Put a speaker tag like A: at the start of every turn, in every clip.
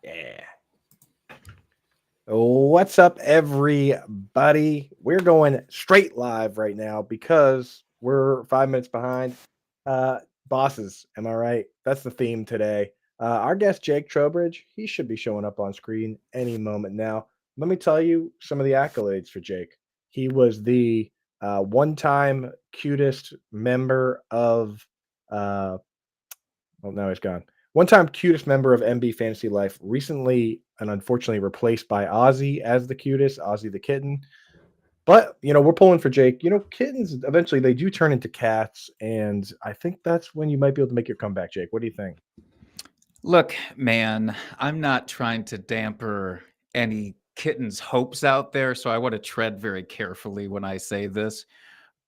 A: Yeah. What's up, everybody? We're going straight live right now because we're 5 minutes behind. Uh, Bosses, am I right? That's the theme today. Our guest, Jake Trowbridge, he should be showing up on screen any moment now. Let me tell you some of the accolades for Jake. He was the one-time cutest member of well, now he's gone. One-time cutest member of MB Fantasy Life, recently and unfortunately replaced by Ozzy as the cutest, Ozzy the kitten. But we're pulling for Jake. Kittens eventually they do turn into cats, and I think that's when you might be able to make your comeback, Jake. What do you think?
B: Look, man, I'm not trying to damper any kitten's hopes out there, so I want to tread very carefully when I say this.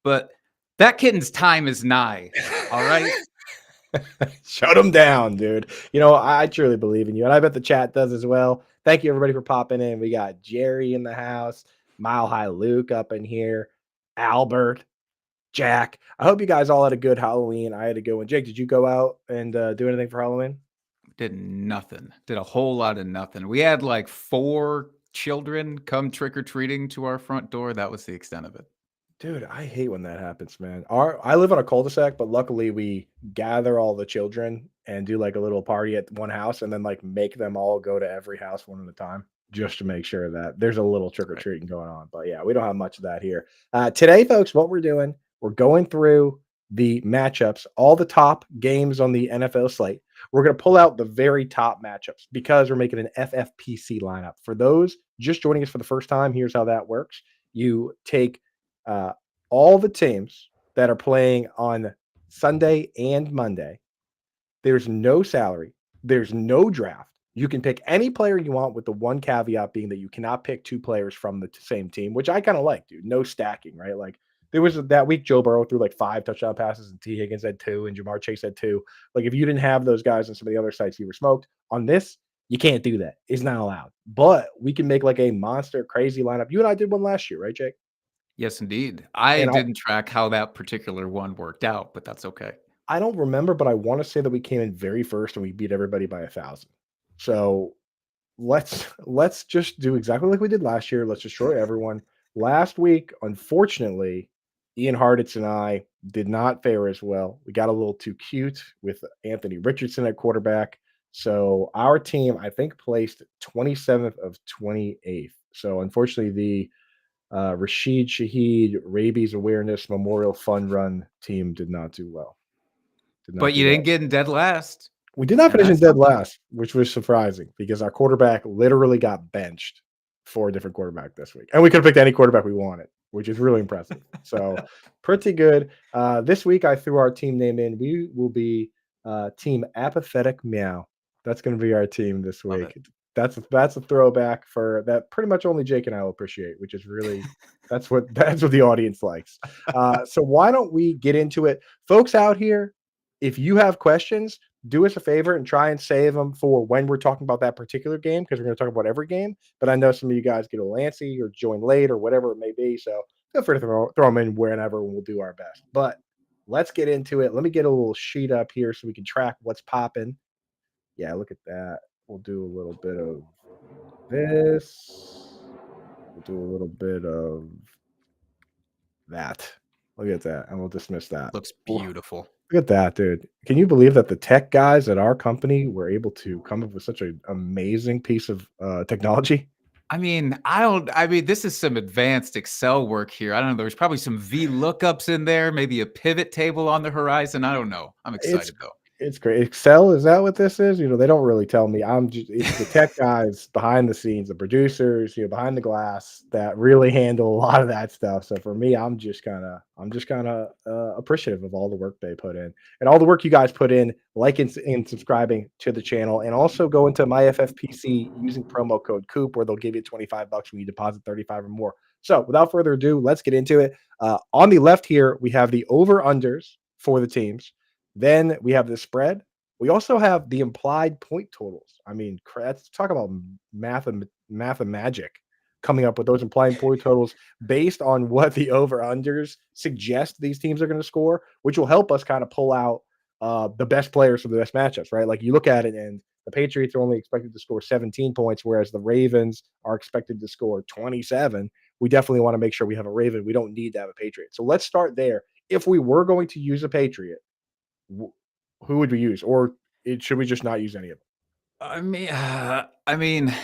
B: But that kitten's time is nigh. All right.
A: Shut him down, dude. I truly believe in you, and I bet the chat does as well. Thank you, everybody, for popping in. We got Jerry in the house, Mile High Luke up in here, Albert, Jack. I hope you guys all had a good Halloween. I had a good one. Jake, did you go out and do anything for Halloween?
B: Did nothing. Did a whole lot of nothing. We had like 4 children come trick or treating to our front door. That was the extent of it.
A: Dude, I hate when that happens, man. I live on a cul-de-sac, but luckily we gather all the children and do like a little party at one house and then like make them all go to every house one at a time just to make sure that there's a little
B: Right.
A: trick-or-treating going on. But yeah, we don't have much of that here. Today, folks, what we're doing, we're going through the matchups, all the top games on the NFL slate. We're going to pull out the very top matchups because we're making an FFPC lineup. For those just joining us for the first time, here's how that works. You take uh, all the teams that are playing on Sunday and Monday. There's no salary, there's no draft. You can pick any player you want, with the one caveat being that you cannot pick two players from the same team, which I kind of like, dude. No stacking, right? Like there was that week Joe Burrow threw like 5 touchdown passes and T. Higgins had two and Jamar Chase had two. Like if you didn't have those guys on some of the other sites, you were smoked. On this, you can't do that. It's not allowed. But we can make like a monster crazy lineup. You and I did one last year, right, Jake?
B: Yes, indeed. I
A: And
B: didn't track how that particular one worked out, but that's okay.
A: I don't remember, but I want to say that we came in very first and we beat everybody by 1,000. So let's just do exactly like we did last year. Let's destroy everyone. Last week, unfortunately, Ian Harditz and I did not fare as well. We got a little too cute with Anthony Richardson at quarterback. So our team, I think, placed 27th of 28th. So unfortunately, the Rashid Shaheed Rabies Awareness Memorial Fun Run team did not do well. Did not
B: But
A: do
B: you
A: well.
B: didn't get in dead last,
A: We did not
B: and
A: finish in
B: that's
A: dead
B: something.
A: last, which was surprising because our quarterback literally got benched for a different quarterback this week. And we could have picked any quarterback we wanted, which is really impressive. So pretty good. This week I threw our team name in. We will be Team Apathetic Meow. That's going to be our team this
B: Love it.
A: week. That's a throwback for that pretty much only Jake and I will appreciate, which is really that's what the audience likes. So why don't we get into it, folks out here? If you have questions, do us a favor and try and save them for when we're talking about that particular game, because we're going to talk about every game. But I know some of you guys get a little antsy or join late or whatever it may be. So feel free to throw them in whenever, and we'll do our best. But let's get into it. Let me get a little sheet up here so we can track what's popping. Yeah, look at that. We'll do a little bit of this. We'll do a little bit of that. Look at that. And we'll dismiss that.
B: Looks
A: Ooh,
B: beautiful.
A: look at that, dude. Can you believe that the tech guys at our company were able to come up with such an amazing piece of technology?
B: I mean, this is some advanced Excel work here. I don't know. There's probably some V lookups in there, maybe a pivot table on the horizon. I don't know. I'm
A: It's
B: excited though.
A: it's great. Excel, is that what this is? They don't really tell me. It's the tech guys behind the scenes, the producers, behind the glass that really handle a lot of that stuff. So for me, I'm just kind of appreciative of all the work they put in and all the work you guys put in, like in subscribing to the channel, and also go into my FFPC using promo code Coop, where they'll give you 25 bucks when you deposit 35 or more. So without further ado, let's get into it. On the left here, we have the over unders for the teams. Then we have the spread. We also have the implied point totals. I mean, let's talk about math and magic, coming up with those implied point totals based on what the over unders suggest these teams are going to score, which will help us kind of pull out the best players for the best matchups, right? Like you look at it and The Patriots are only expected to score 17 points, whereas the Ravens are expected to score 27. We definitely want to make sure we have a Raven. We don't need to have a Patriot. So let's start there. If we were going to use a Patriot, who would we use? Or should we just not use any of them?
B: I mean,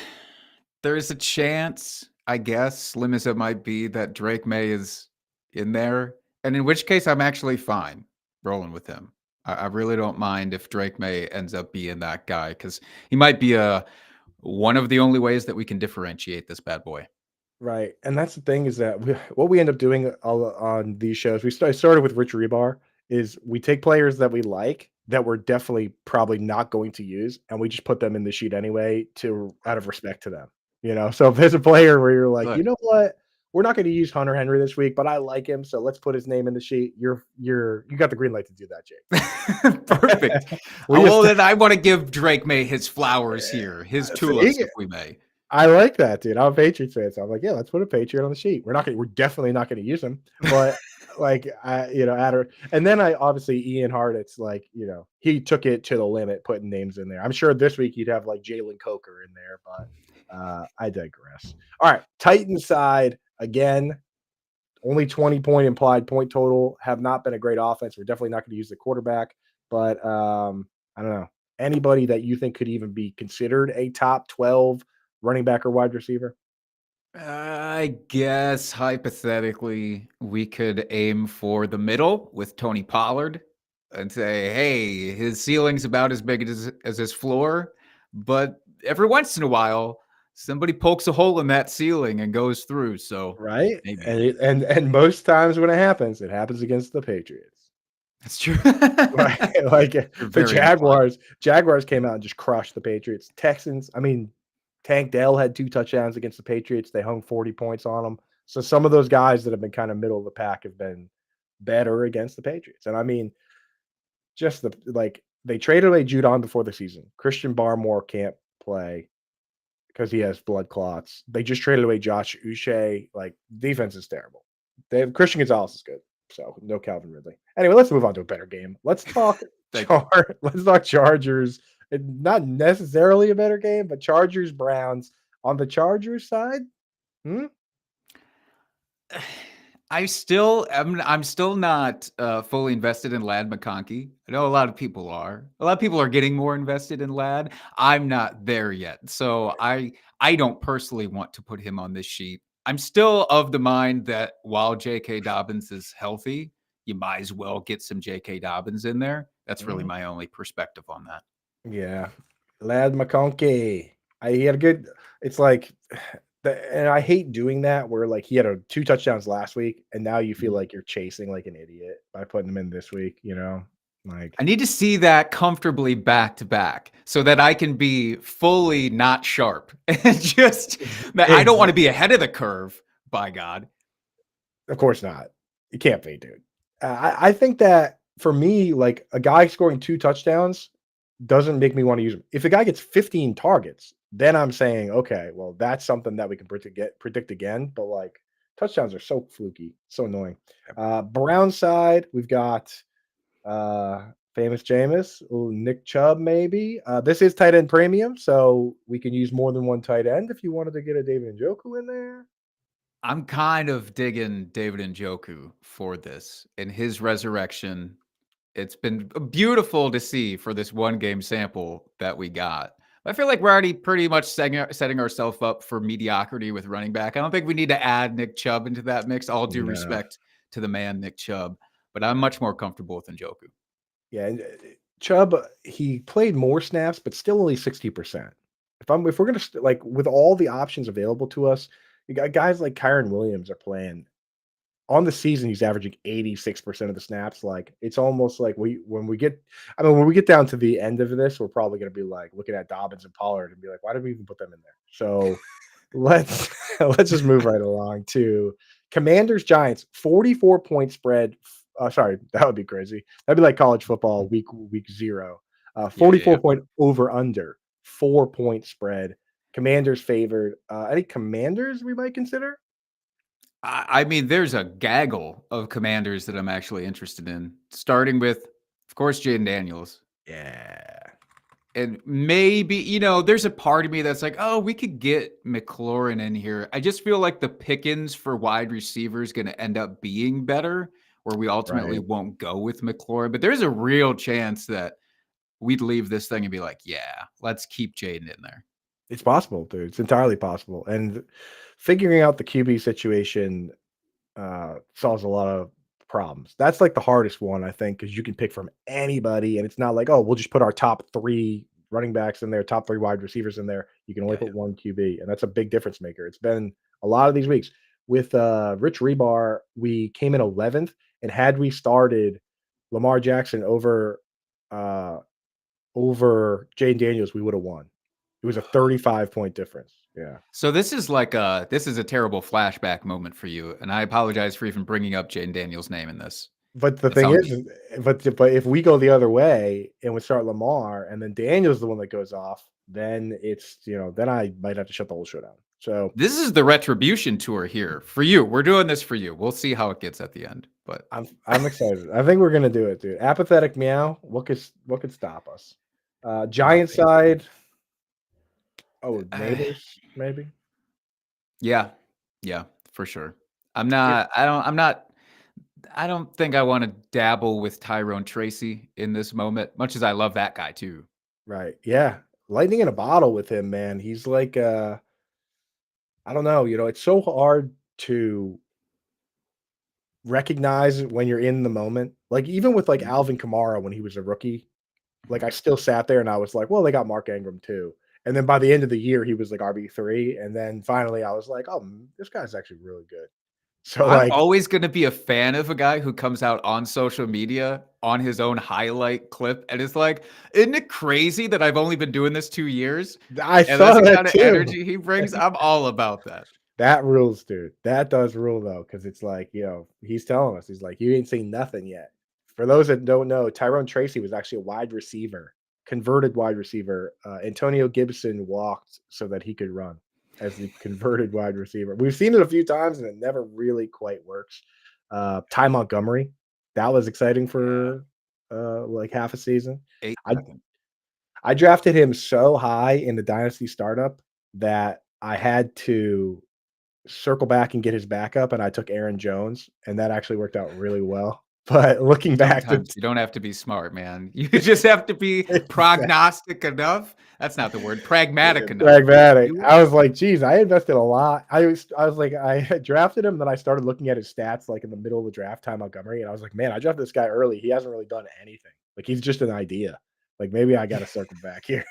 B: there's a chance, I guess, slim as it might be, that Drake May is in there, and in which case I'm actually fine rolling with him. I really don't mind if Drake May ends up being that guy because he might be one of the only ways that we can differentiate this bad boy.
A: Right, and that's the thing is that what we end up doing on these shows, started with Rich Rebar, is we take players that we like that we're definitely probably not going to use, and we just put them in the sheet anyway out of respect to them. So if there's a player where you're like, you
B: Good.
A: know what, we're not going to use Hunter Henry this week, but I like him, so let's put his name in the sheet. You got the green light to do that, Jake.
B: Perfect.
A: We
B: Well,
A: just
B: then I want to give Drake May his flowers here, his tulips,
A: see,
B: if we may.
A: I like that, dude. I'm a Patriots fan, so I'm like, yeah, let's put a Patriot on the sheet. We're definitely not going to use him, but like, and then I obviously Ian Hart. It's like, he took it to the limit, putting names in there. I'm sure this week you'd have like Jalen Coker in there, but I digress. All right, Titans side again. Only 20-point implied point total. Have not been a great offense. We're definitely not going to use the quarterback, but I don't know anybody that you think could even be considered a top 12 running back or wide receiver?
B: I guess hypothetically, we could aim for the middle with Tony Pollard and say, hey, his ceiling's about as big as his floor. But every once in a while, somebody pokes a hole in that ceiling and goes through. So
A: Right?
B: maybe
A: And most times when it happens against the Patriots.
B: that's true.
A: Right? Like
B: You're
A: the
B: very inclined.
A: Jaguars came out and just crushed the Patriots. Texans, I mean, Tank Dell had 2 touchdowns against the Patriots. They hung 40 points on them. So some of those guys that have been kind of middle of the pack have been better against the Patriots. And I mean, just they traded away Judon before the season. Christian Barmore can't play because he has blood clots. They just traded away Josh Uche. Like, defense is terrible. They have Christian Gonzalez is good, so no Calvin Ridley. Anyway, let's move on to a better game. Let's talk let's talk Chargers. Not necessarily a better game, but Chargers Browns. On the Chargers side,
B: I'm still not fully invested in Lad McConkey. I know a lot of people are. A lot of people are getting more invested in Lad. I'm not there yet. So I don't personally want to put him on this sheet. I'm still of the mind that while J.K. Dobbins is healthy, you might as well get some J.K. Dobbins in there. That's really my only perspective on that.
A: Yeah, Lad McConkey. He had a good. It's like, and I hate doing that where like he had 2 touchdowns last week, and now you feel like you're chasing like an idiot by putting him in this week. Like
B: I need to see that comfortably back to back so that I can be fully not sharp and just I don't want to be ahead of the curve, by God.
A: Of course not. You can't be, dude. I think that for me, like a guy scoring 2 touchdowns doesn't make me want to use him. If a guy gets 15 targets, then I'm saying, okay, well, that's something that we can predict again. But like touchdowns are so fluky, so annoying. Brown side, we've got famous Jameis, Nick Chubb, maybe. This is tight end premium, so we can use more than one tight end if you wanted to get a David Njoku in there.
B: I'm kind of digging David Njoku for this and his resurrection. It's been beautiful to see for this one game sample that we got. I feel like we're already pretty much setting ourselves up for mediocrity with running back. I don't think we need to add Nick Chubb into that mix. All due respect to the man, Nick Chubb, but I'm much more comfortable with Njoku.
A: Yeah, and Chubb, he played more snaps, but still only 60%. If we're gonna like with all the options available to us, you got guys like Kyron Williams are playing on the season. He's averaging 86% of the snaps. Like it's almost like when we get down to the end of this, we're probably gonna be like looking at Dobbins and Pollard and be like, why did we even put them in there? So let's let's just move right along to Commanders Giants 44-point spread. Sorry, that would be crazy. That'd be like college football week 0. 44-point over under 4-point spread. Commanders favored. Any Commanders we might consider?
B: I mean, there's a gaggle of Commanders that I'm actually interested in, starting with, of course, Jaden Daniels.
A: Yeah.
B: And maybe, there's a part of me that's like, oh, we could get McLaurin in here. I just feel like the pickings for wide receiver is going to end up being better, where we ultimately
A: Right.
B: won't go with McLaurin. But there's a real chance that we'd leave this thing and be like, yeah, let's keep Jaden in there.
A: It's possible, dude. It's entirely possible. And figuring out the QB situation solves a lot of problems. That's like the hardest one, I think, because you can pick from anybody, and it's not like, oh, we'll just put our top 3 running backs in there, top 3 wide receivers in there. You can only
B: Yeah,
A: put one QB, and that's a big difference maker. It's been a lot of these weeks. With Rich Rebar, we came in 11th, and had we started Lamar Jackson uh, over Jane Daniels, we would have won. It was a 35-point difference. Yeah.
B: so this is a terrible flashback moment for you, and I apologize for even bringing up Jaden Daniels' name in this.
A: But the
B: It's
A: thing
B: on
A: is,
B: me.
A: but if we go the other way and we start Lamar and then Daniel's the one that goes off, then it's then I might have to shut the whole show down. So
B: This is the retribution tour here for you. We're doing this for you. We'll see how it gets at the end, but
A: I'm excited. I think we're gonna do it, dude. Apathetic meow. What could stop us? Giant
B: nothing.
A: side. Oh, neighbors maybe.
B: Yeah. Yeah, for sure.
A: Yeah,
B: I don't think I want to dabble with Tyrone Tracy in this moment, much as I love that guy too.
A: right. Yeah, lightning in a bottle with him, man. He's like I don't know. It's so hard to recognize when you're in the moment. Like, even with, like,
B: Mhm.
A: Alvin Kamara when he was a rookie, like, I still sat there and I was like, "Well, they got Mark Ingram too." And then by the end of the year, he was, like, RB3, and then finally I was like, "Oh, this guy's actually really good." So,
B: I'm
A: like
B: always going to be a fan of a guy who comes out on social media on his own highlight clip and is like, isn't it crazy that I've only been doing this 2 years?
A: I
B: And that's
A: saw
B: the
A: that
B: kind of
A: too.
B: energy he brings. I'm all about that.
A: That rules, dude. That does rule though, because it's like, he's telling us, he's like, "You ain't seen nothing yet." For those that don't know, Tyrone Tracy was actually a wide receiver, converted wide receiver. Antonio Gibson walked so that he could run as the converted wide receiver. We've seen it a few times and it never really quite works. Ty Montgomery, that was exciting
B: Yeah.
A: for like half a season.
B: Eight
A: I
B: seconds.
A: I drafted him so high in the dynasty startup that I had to circle back and get his backup, and I took Aaron Jones, and that actually worked out really well. But looking back to
B: Sometimes you don't have to be smart, man. You just have to be prognostic enough. That's not the word. Pragmatic enough.
A: pragmatic,
B: You
A: I was like, "Geez, I invested a lot." I was like, I had drafted him, then I started looking at his stats, like, in the middle of the draft, Ty Montgomery, and I was like, "Man, I drafted this guy early. He hasn't really done anything. Like, he's just an idea. Like, maybe I gotta circle back here."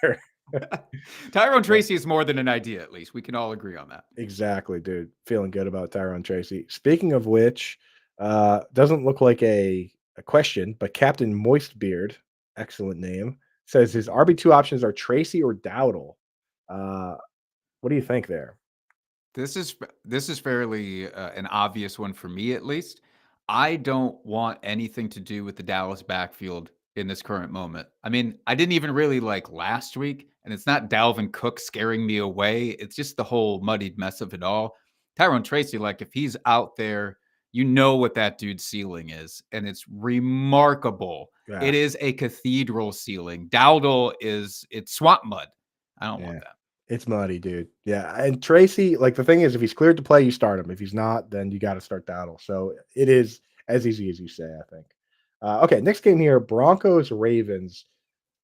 B: Tyrone
A: Yeah.
B: Tracy is more than an idea, at least. We can all agree on that.
A: Exactly, dude. Feeling good about Tyrone Tracy. Speaking of which, doesn't look like a question, but Captain Moistbeard, excellent name, says his RB2 options are Tracy or Dowdle. Uh, what do you think there?
B: This is fairly an obvious one for me, at least. I don't want anything to do with the Dallas backfield in this current moment. I mean, I didn't even really like last week, and it's not Dalvin Cook scaring me away. It's just the whole muddied mess of it all. Tyrone Tracy, like if he's out there, you know what that dude's ceiling is, and it's remarkable. It
A: Yeah,
B: is a cathedral ceiling. Dowdle it's swamp mud. I don't want
A: yeah.
B: that.
A: It's muddy, dude. Yeah, and Tracy, like, the thing is, if he's cleared to play, you start him. If he's not, then you gotta start Dowdle. So it is as easy as you say, I think. Okay, next game here, Broncos Ravens.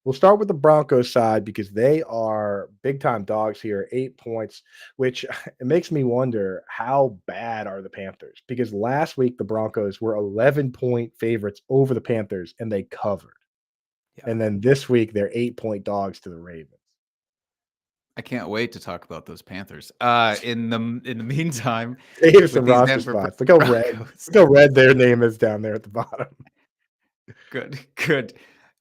A: We'll start with the Broncos side because they are big time dogs here, 8 points, which it makes me wonder how bad are the Panthers? Because last week the Broncos were 11-point favorites over the Panthers and they covered.
B: Yeah.
A: And then this week they're 8-point dogs to the Ravens.
B: I can't wait to talk about those Panthers. In the meantime,
A: They gave us
B: with
A: some
B: these
A: roster
B: Denver
A: spots. Look how red.
B: Broncos,
A: Look how red their name is down there at the bottom.
B: good, good.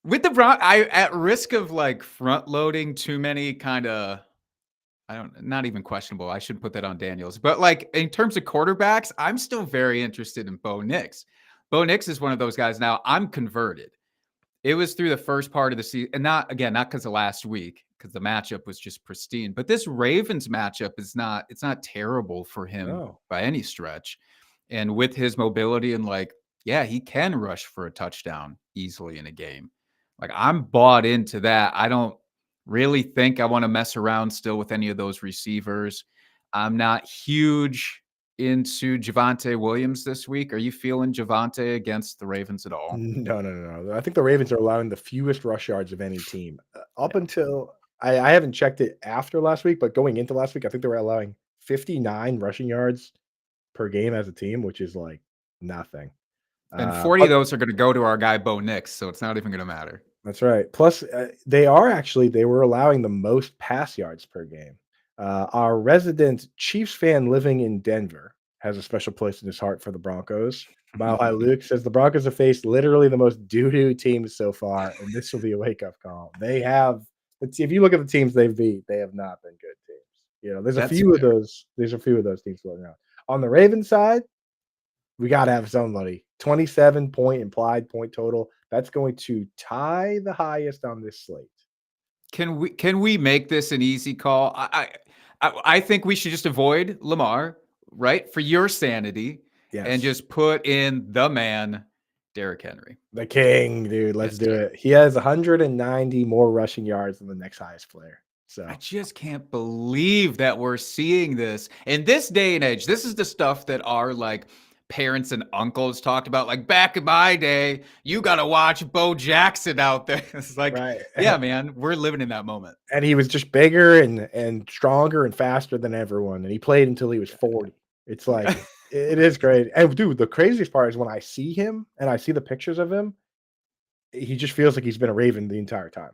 B: With the I at risk of like front loading too many kind of I don't not even questionable. I should put that on Daniels. But like in terms of quarterbacks, I'm still very interested in Bo Nix. Bo Nix is one of those guys now. I'm converted. It was through the first part of the season, and not because of last week, because the matchup was just pristine. But this Ravens matchup it's not terrible for him
A: No.
B: by any stretch. And with his mobility and yeah, he can rush for a touchdown easily in a game. Like I'm bought into that. really think I want to mess around still with any of those receivers. I'm not huge into Javonte Williams this week. Are you feeling Javonte against the Ravens at all?
A: No. I think the Ravens are allowing the fewest rush yards of any team. Up
B: Yeah.
A: until I haven't checked it after last week, but going into last week, I think they were allowing 59 rushing yards per game as a team, which is like nothing.
B: And 40 of
A: But
B: those are going to go to our guy Bo Nix, so it's not even going to matter.
A: that's right. Plus, they were allowing the most pass yards per game. Our resident Chiefs fan living in Denver has a special place in his heart for the Broncos. Mile High Luke says the Broncos have faced literally the most doo-doo teams so far, and this will be a wake-up call. They have, if you look at the teams they've beat, they have not been good teams. You know, there's a
B: That's
A: few of
B: fair.
A: those. There's a few of those teams floating around. On the Ravens side, we got to have somebody. 27-point implied point total. That's going to tie the highest on this slate.
B: Can we make this an easy call? I think we should just avoid Lamar, right? For your sanity, and
A: Yes.
B: just put in the man, Derrick Henry.
A: The king, dude. Let's
B: Yes,
A: do
B: sir.
A: it. He has 190 more rushing yards than the next highest player.
B: I
A: So
B: just can't believe that we're seeing this in this day and age. This is the stuff that our like parents and uncles talked about. Like back in my day, you got to watch Bo Jackson out there. It's like,
A: right.
B: yeah, man, we're living in that moment.
A: And he was just bigger and stronger and faster than everyone. And he played until he was 40. It's like it is great. And dude, the craziest part is when I see him and I see the pictures of him, he just feels like he's been a Raven the entire time.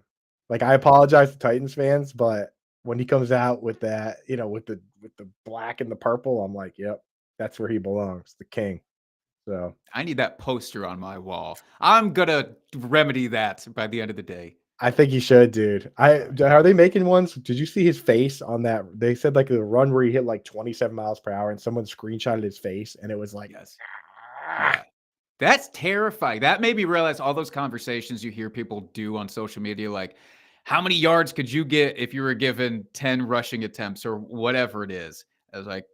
A: Like, I apologize to Titans fans, but when he comes out with that, with the black and the purple, I'm like, "Yep, that's where he belongs, the king." So,
B: I need that poster on my wall. I'm gonna remedy that by the end of the day.
A: I think he should, dude.
B: All right.
A: Are they making ones? Did you see his face on that? They said, like, the run where he hit, like, 27 miles per hour, and someone screenshotted his face, and it was like,
B: Yes.
A: "Ah."
B: Yeah. That's terrifying. That made me realize all those conversations you hear people do on social media, like how many yards could you get if you were given 10 rushing attempts or whatever it is? I was like,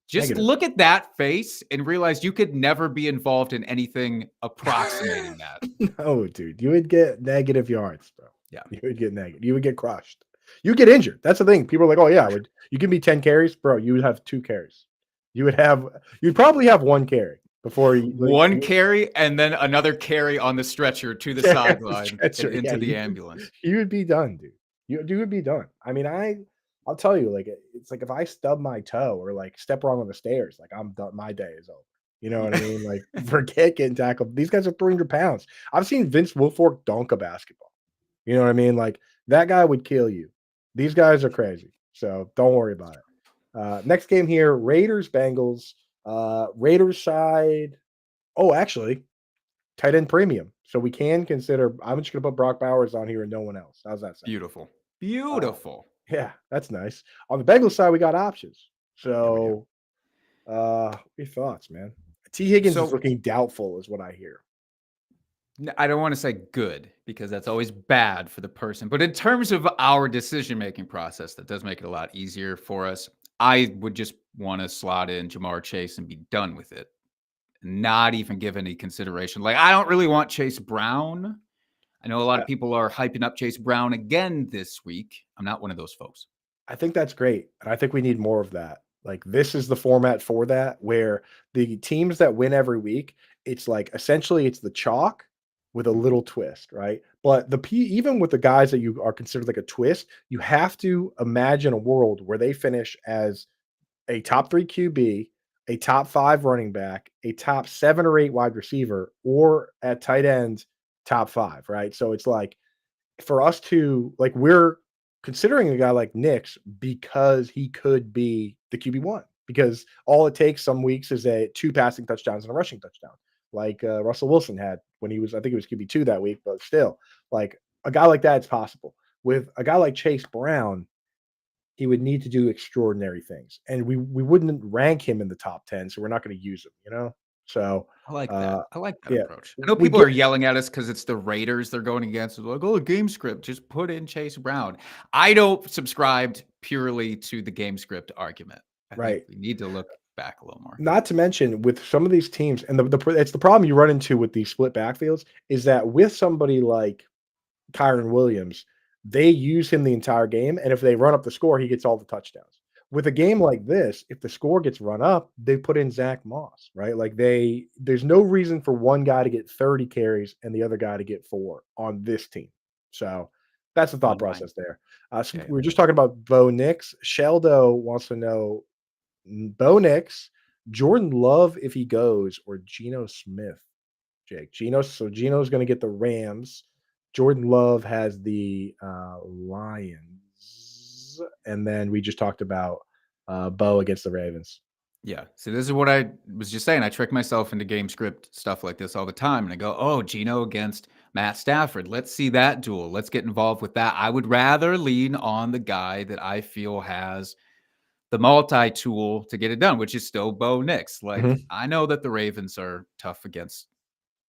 B: just
A: Negative.
B: look at that face and realize you could never be involved in anything approximating that.
A: No, dude, you would get negative yards, bro.
B: Yeah.
A: You would get negative. You would get crushed. You get injured. That's the thing. People are like, "Oh yeah, you give me 10 carries, bro." You would have 2 carries. You'd probably have 1 carry before
B: One
A: you
B: carry and then another carry on the stretcher to the
A: carry on the
B: sideline and
A: stretcher. Yeah,
B: into the ambulance.
A: you would be done, dude. You would be done. I mean, I'll tell you, like it's like if I stub my toe or like step wrong on the stairs, like I'm done. My day is over. You know what I mean? Like forget getting tackled. These guys are 300 pounds. I've seen Vince Wilfork dunk a basketball. You know what I mean? Like that guy would kill you. These guys are crazy. So don't worry about it. Next game here, Raiders Bengals. Raiders side. Oh, actually, tight end premium. So we can consider. I'm just gonna put Brock Bowers on here and no one else. How's that sound?
B: Beautiful.
A: Uh,
B: Beautiful.
A: yeah, that's nice. On the Bengals side, we got options.
B: Yeah, we do.
A: So, your thoughts, man? T. Higgins is
B: So
A: looking doubtful, is what I hear.
B: I don't want to say good because that's always bad for the person. But in terms of our decision-making process, that does make it a lot easier for us. I would just want to slot in Jamar Chase and be done with it. Not even give any consideration. Like, I don't really want Chase Brown. I know a lot
A: I,
B: of people are hyping up Chase Brown again this week. I'm not one of those folks.
A: I think that's great, and I think we need more of that. Like this is the format for that, where the teams that win every week, it's like essentially it's the chalk with a little twist, right? But even with the guys that you are considered like a twist, you have to imagine a world where they finish as a top 3 QB, a top 5 running back, a top 7 or 8 wide receiver, or at tight end, top 5, right? So it's like for us to like we're considering a guy like Nix because he could be the QB1 because all it takes some weeks is 2 passing touchdowns and a rushing touchdown like Russell Wilson had when he was I think it was QB2 that week, but still like a guy like that is possible. With a guy like Chase Brown, he would need to do extraordinary things, and we wouldn't rank him in the top 10, so we're not going to use him, you know? So,
B: I like that.
A: uh,
B: I like that
A: yeah,
B: approach. I know
A: we
B: people
A: get
B: are yelling at us because it's the Raiders they're going against. It's like, oh, game script, just put in Chase Brown. I don't subscribe purely to the game script argument. I think
A: right.
B: we need to look back a little more.
A: Not to mention with some of these teams, and it's the problem you run into with these split backfields is that with somebody like Kyron Williams, they use him the entire game, and if they run up the score, he gets all the touchdowns. With a game like this, if the score gets run up, they put in Zach Moss, right? Like there's no reason for one guy to get 30 carries and the other guy to get 4 on this team. So that's the thought
B: On mine.
A: process there. So
B: Yeah.
A: we were just talking about Bo Nix. Sheldo wants to know Bo Nix, Jordan Love if he goes, or Geno Smith. Jake. Geno's going to get the Rams. Jordan Love has the Lions, and then we just talked about Bo against the Ravens.
B: Yeah. So this is what I was just saying. I trick myself into game script stuff like this all the time. And I go, oh, Geno against Matt Stafford. Let's see that duel. Let's get involved with that. I would rather lean on the guy that I feel has the multi-tool to get it done, which is still Bo Nix. Like, I know that the Ravens are tough against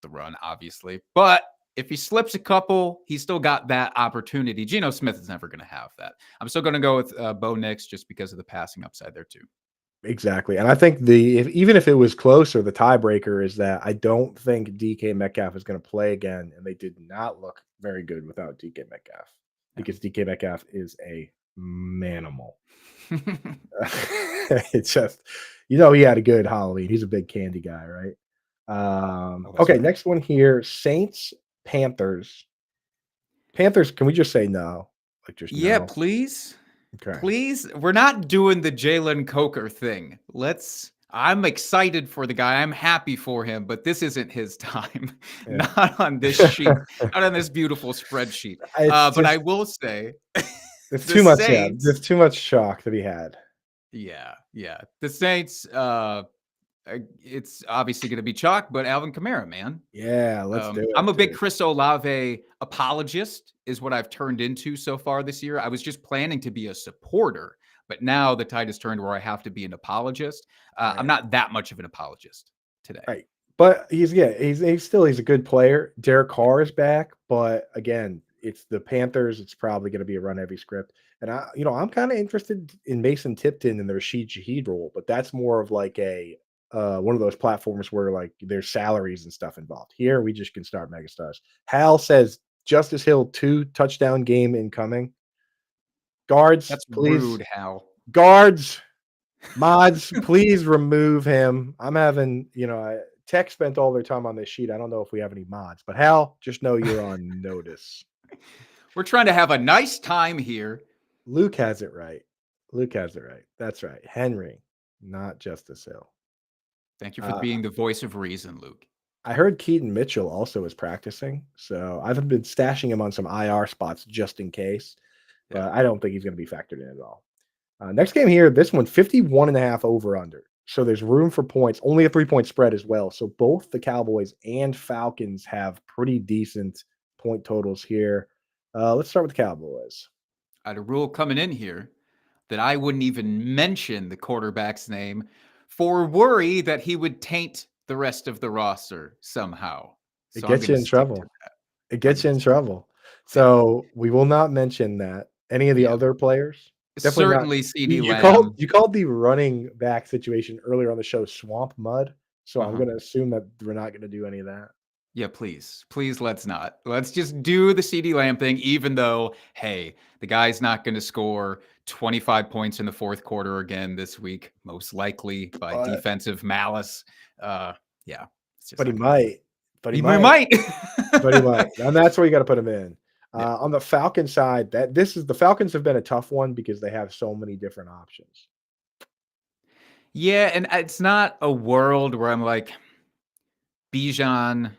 B: the run, obviously. But if he slips a couple, he's still got that opportunity. Geno Smith is never going to have that. I'm still going to go with Bo Nix just because of the passing upside there, too.
A: Exactly. And I think even if it was closer, the tiebreaker is that I don't think DK Metcalf is going to play again. And they did not look very good without DK Metcalf because DK Metcalf is a manimal. It's just, he had a good Halloween. He's a big candy guy, right? Okay,
B: right.
A: next one here. Saints, Panthers. Panthers, can we just say no? Like just no?
B: Please.
A: Okay.
B: Please. We're not doing the Jalen Coker thing. I'm excited for the guy. I'm happy for him, but this isn't his time.
A: Yeah.
B: Not on this sheet, not on this beautiful spreadsheet. But I will say
A: it's
B: the
A: too much,
B: Saints,
A: there's too much shock to be had.
B: Yeah. The Saints, it's obviously going to be chalk, but Alvin Kamara, man.
A: Yeah, let's do it.
B: I'm a big Chris Olave apologist, is what I've turned into so far this year. I was just planning to be a supporter, but now the tide has turned where I have to be an apologist.
A: Right.
B: I'm not that much of an apologist today.
A: Right. But he's a good player. Derek Carr is back, but again, it's the Panthers. It's probably going to be a run heavy script. And I'm kind of interested in Mason Tipton and the Rashid Shaheed role, but that's more of like a one of those platforms where like there's salaries and stuff involved. Here we just can start megastars. Hal says Justice Hill 2 touchdown game incoming. Guards,
B: That's
A: please.
B: rude, Hal.
A: Guards, mods, please remove him. I'm having, Tech spent all their time on this sheet. I don't know if we have any mods, but Hal, just know you're on notice.
B: We're trying to have a nice time here.
A: Luke has it right. That's right. Henry, not Justice Hill.
B: Thank you for being the voice of reason, Luke.
A: I heard Keaton Mitchell also is practicing, so I've been stashing him on some IR spots just in case, but I don't think he's going to be factored in at all. Next game here, this one, 51.5 over under. So there's room for points, only a 3-point spread as well. So both the Cowboys and Falcons have pretty decent point totals here. Let's start with the Cowboys.
B: I had a rule coming in here that I wouldn't even mention the quarterback's name for worry that he would taint the rest of the roster somehow.
A: So it gets you in trouble.
B: So
A: we will not mention that. Any of the other players?
B: Certainly CeeDee Lamb.
A: You called the running back situation earlier on the show swamp mud. So I'm going to assume that we're not going to do any of that.
B: Yeah, please. Please, let's not. Let's just do the CeeDee Lamb thing, even though, hey, the guy's not going to score 25 points in the fourth quarter again this week, most likely by defensive malice.
A: But he might.
B: But he might.
A: But he might. And that's where you got to put him in. On the Falcon side, the Falcons have been a tough one because they have so many different options.
B: Yeah, and it's not a world where I'm like, Bijan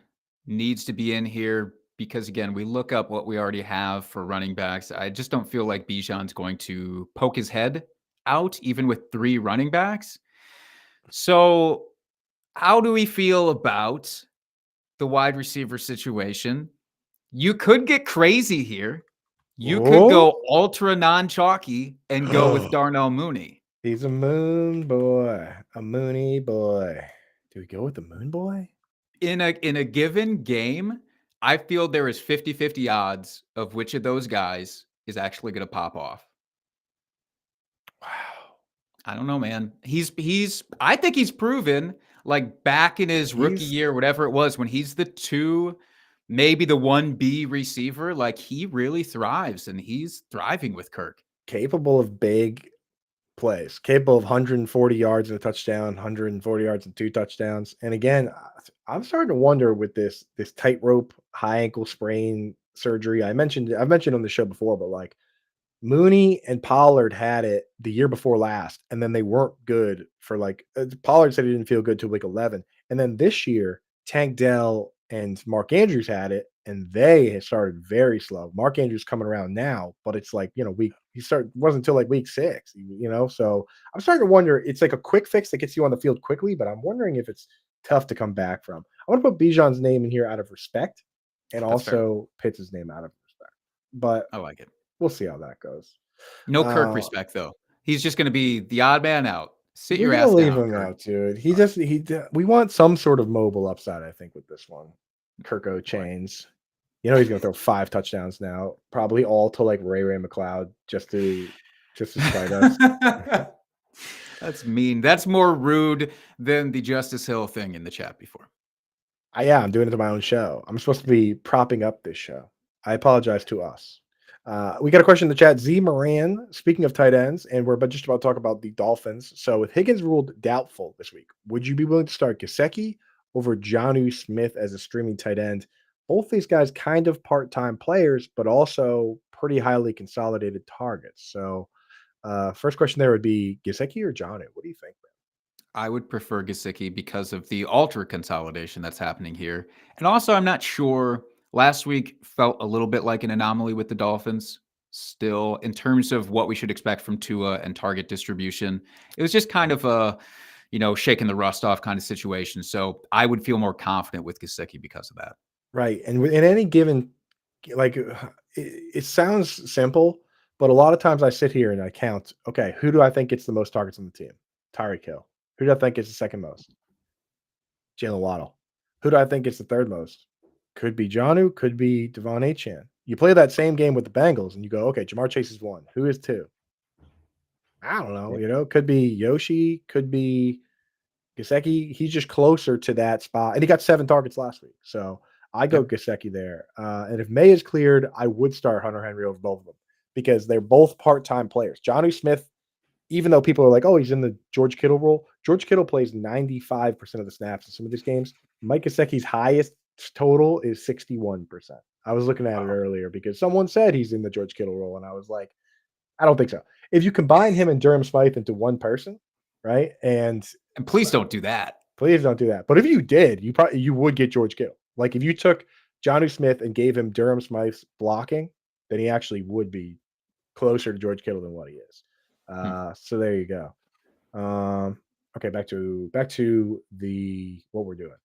B: needs to be in here because, again, we look up what we already have for running backs. I just don't feel like Bijan's going to poke his head out, even with 3 running backs. So how do we feel about the wide receiver situation? You could get crazy here. You could go ultra non-chalky and go with Darnell Mooney.
A: He's a moon boy, a Mooney boy. Do we go with the moon boy?
B: In a given game, I feel there is 50-50 odds of which of those guys is actually going to pop off.
A: Wow.
B: I don't know, man. I think he's proven, like back in his rookie year, whatever it was, when he's the 2 maybe the 1B receiver. Like, he really thrives, and he's thriving with Kirk.
A: Capable of big plays, capable of 140 yards and a touchdown, 140 yards and 2 touchdowns. And again, I'm starting to wonder with this tightrope high ankle sprain surgery. I've mentioned on the show before, but like Mooney and Pollard had it the year before last, and then they weren't good for like Pollard said he didn't feel good till week 11. And then this year, Tank Dell and Mark Andrews had it, and they had started very slow. Mark Andrews coming around now, but it's like, wasn't until like week 6, So I'm starting to wonder, it's like a quick fix that gets you on the field quickly, but I'm wondering if it's tough to come back from. I want to put Bijan's name in here out of respect and
B: That's fair.
A: also Pitts' name out of respect. But
B: I like it.
A: we'll see how that goes.
B: No Kirk respect, though. He's just going to be the odd man out. Sit
A: We're
B: your
A: gonna
B: ass
A: leave
B: down,
A: him
B: Kirk.
A: out, dude. We want some sort of mobile upside, I think, with this one. Kirko
B: Boy.
A: Chains. He's gonna throw 5 touchdowns now, probably all to like Ray McLeod just to spite us.
B: That's mean. That's more rude than the Justice Hill thing in the chat before.
A: I'm doing it to my own show. I'm supposed to be propping up this show. I apologize to us. We got a question in the chat. Z Moran, speaking of tight ends, and we're just about to talk about the Dolphins. So with Higgins ruled doubtful this week, would you be willing to start Gesicki over Jonnu Smith as a streaming tight end? Both these guys kind of part-time players, but also pretty highly consolidated targets. So first question there would be Gesicki or Jonnu? What do you think?
B: I would prefer Gesicki because of the ultra consolidation that's happening here. And also, I'm not sure. Last week felt a little bit like an anomaly with the Dolphins. Still, in terms of what we should expect from Tua and target distribution, it was just kind of a, shaking the rust off kind of situation. So I would feel more confident with Gesicki because of that.
A: Right. And in any given, like, it sounds simple, but a lot of times I sit here and I count, okay, who do I think gets the most targets on the team? Tyreek Hill. Who do I think gets the second most? Jalen Waddle. Who do I think gets the third most? Could be Jonnu, could be Devon Achane. You play that same game with the Bengals and you go, okay, Jamar Chase is 1. Who is 2? I don't know. Could be Yoshi, could be Gesicki. He's just closer to that spot. And he got 7 targets last week. So I go Gesicki there. And if May is cleared, I would start Hunter Henry over both of them because they're both part-time players. Jonnu Smith, even though people are like, oh, he's in the George Kittle role, George Kittle plays 95% of the snaps in some of these games. Mike Gesicki's highest total is 61%. I was looking at it earlier because someone said he's in the George Kittle role, and I was like, I don't think so. If you combine him and Durham Smythe into one person, right? And
B: please don't do that.
A: Please don't do that. But if you did, you would get George Kittle. Like if you took Jonnu Smith and gave him Durham Smythe's blocking, then he actually would be closer to George Kittle than what he is. So there you go. Okay, back to the what we're doing.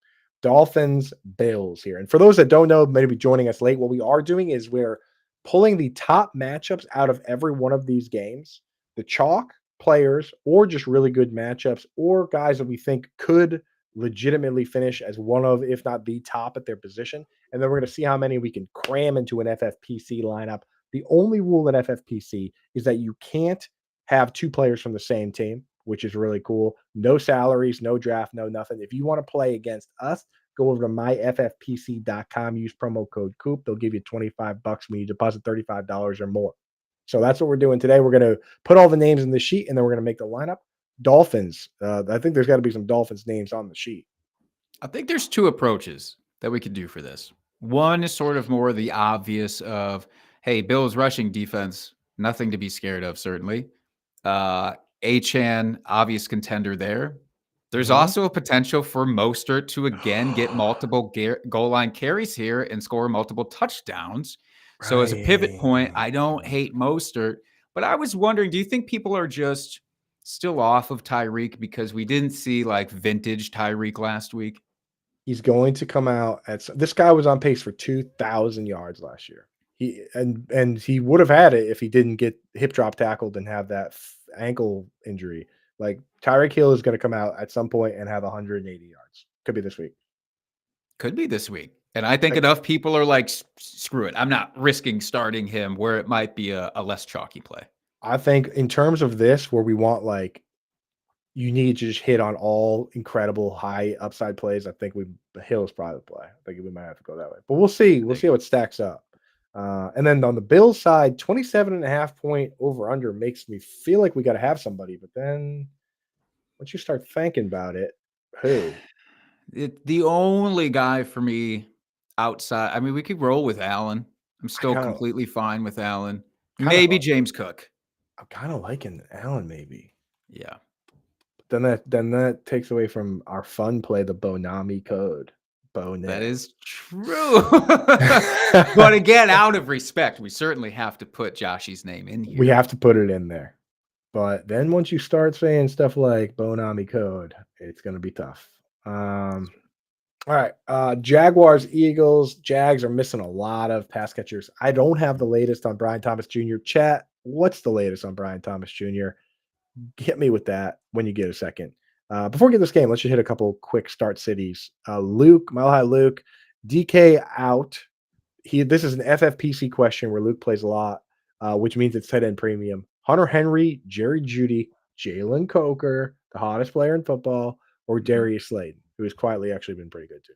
A: Dolphins Bills here. And for those that don't know, maybe joining us late, what we are doing is we're pulling the top matchups out of every one of these games, the chalk players or just really good matchups or guys that we think could legitimately finish as one of, if not the top at their position. And then we're going to see how many we can cram into an FFPC lineup. The only rule in FFPC is that you can't have 2 players from the same team, which is really cool. No salaries, no draft, no nothing. If you want to play against us, go over to myffpc.com, use promo code Coop. They'll give you $25 when you deposit $35 or more. So that's what we're doing today. We're going to put all the names in the sheet, and then we're going to make the lineup. Dolphins. I think there's got to be some Dolphins names on the sheet.
B: I think there's 2 approaches that we could do for this. One is sort of more the obvious of, hey, Bills rushing defense, nothing to be scared of, certainly. Achane, obvious contender there. There's also a potential for Mostert to again get multiple goal line carries here and score multiple touchdowns. Right. So as a pivot point, I don't hate Mostert, but I was wondering, do you think people are just still off of Tyreek because we didn't see like vintage Tyreek last week?
A: He's going to come out this guy was on pace for 2,000 yards last year. He would have had it if he didn't get hip drop tackled and have that ankle injury. Like Tyreek Hill is going to come out at some point and have 180 yards. Could be this week.
B: Could be this week. And I think enough people are like, screw it. I'm not risking starting him where it might be a less chalky play.
A: I think in terms of this, where we want like you need to just hit on all incredible high upside plays. I think Hill's probably the play. I think we might have to go that way, but we'll see. We'll see how it stacks up. And then on the Bills side, 27.5 point over under makes me feel like we got to have somebody. But then once you start thinking about it, who?
B: The only guy for me outside, I mean, we could roll with Allen. I'm still completely fine with Allen. Maybe James Cook.
A: I'm kind of liking Allen, maybe.
B: Yeah.
A: Then that takes away from our fun play, the Bonami code.
B: That is true. But again, out of respect, we certainly have to put Joshy's name in here.
A: We have to put it in there. But then once you start saying stuff like Bonami code, it's going to be tough. All right. Jaguars, Eagles. Jags are missing a lot of pass catchers. I don't have the latest on Brian Thomas Jr. Chat, what's the latest on Brian Thomas Jr.? Hit me with that when you get a second. Before we get this game, let's just hit a couple quick start cities. Luke, Mile High Luke, DK out. This is an FFPC question where Luke plays a lot, which means it's tight end premium. Hunter Henry, Jerry Jeudy, Jalen Coker, the hottest player in football, or Darius Slayton, who has quietly actually been pretty good too.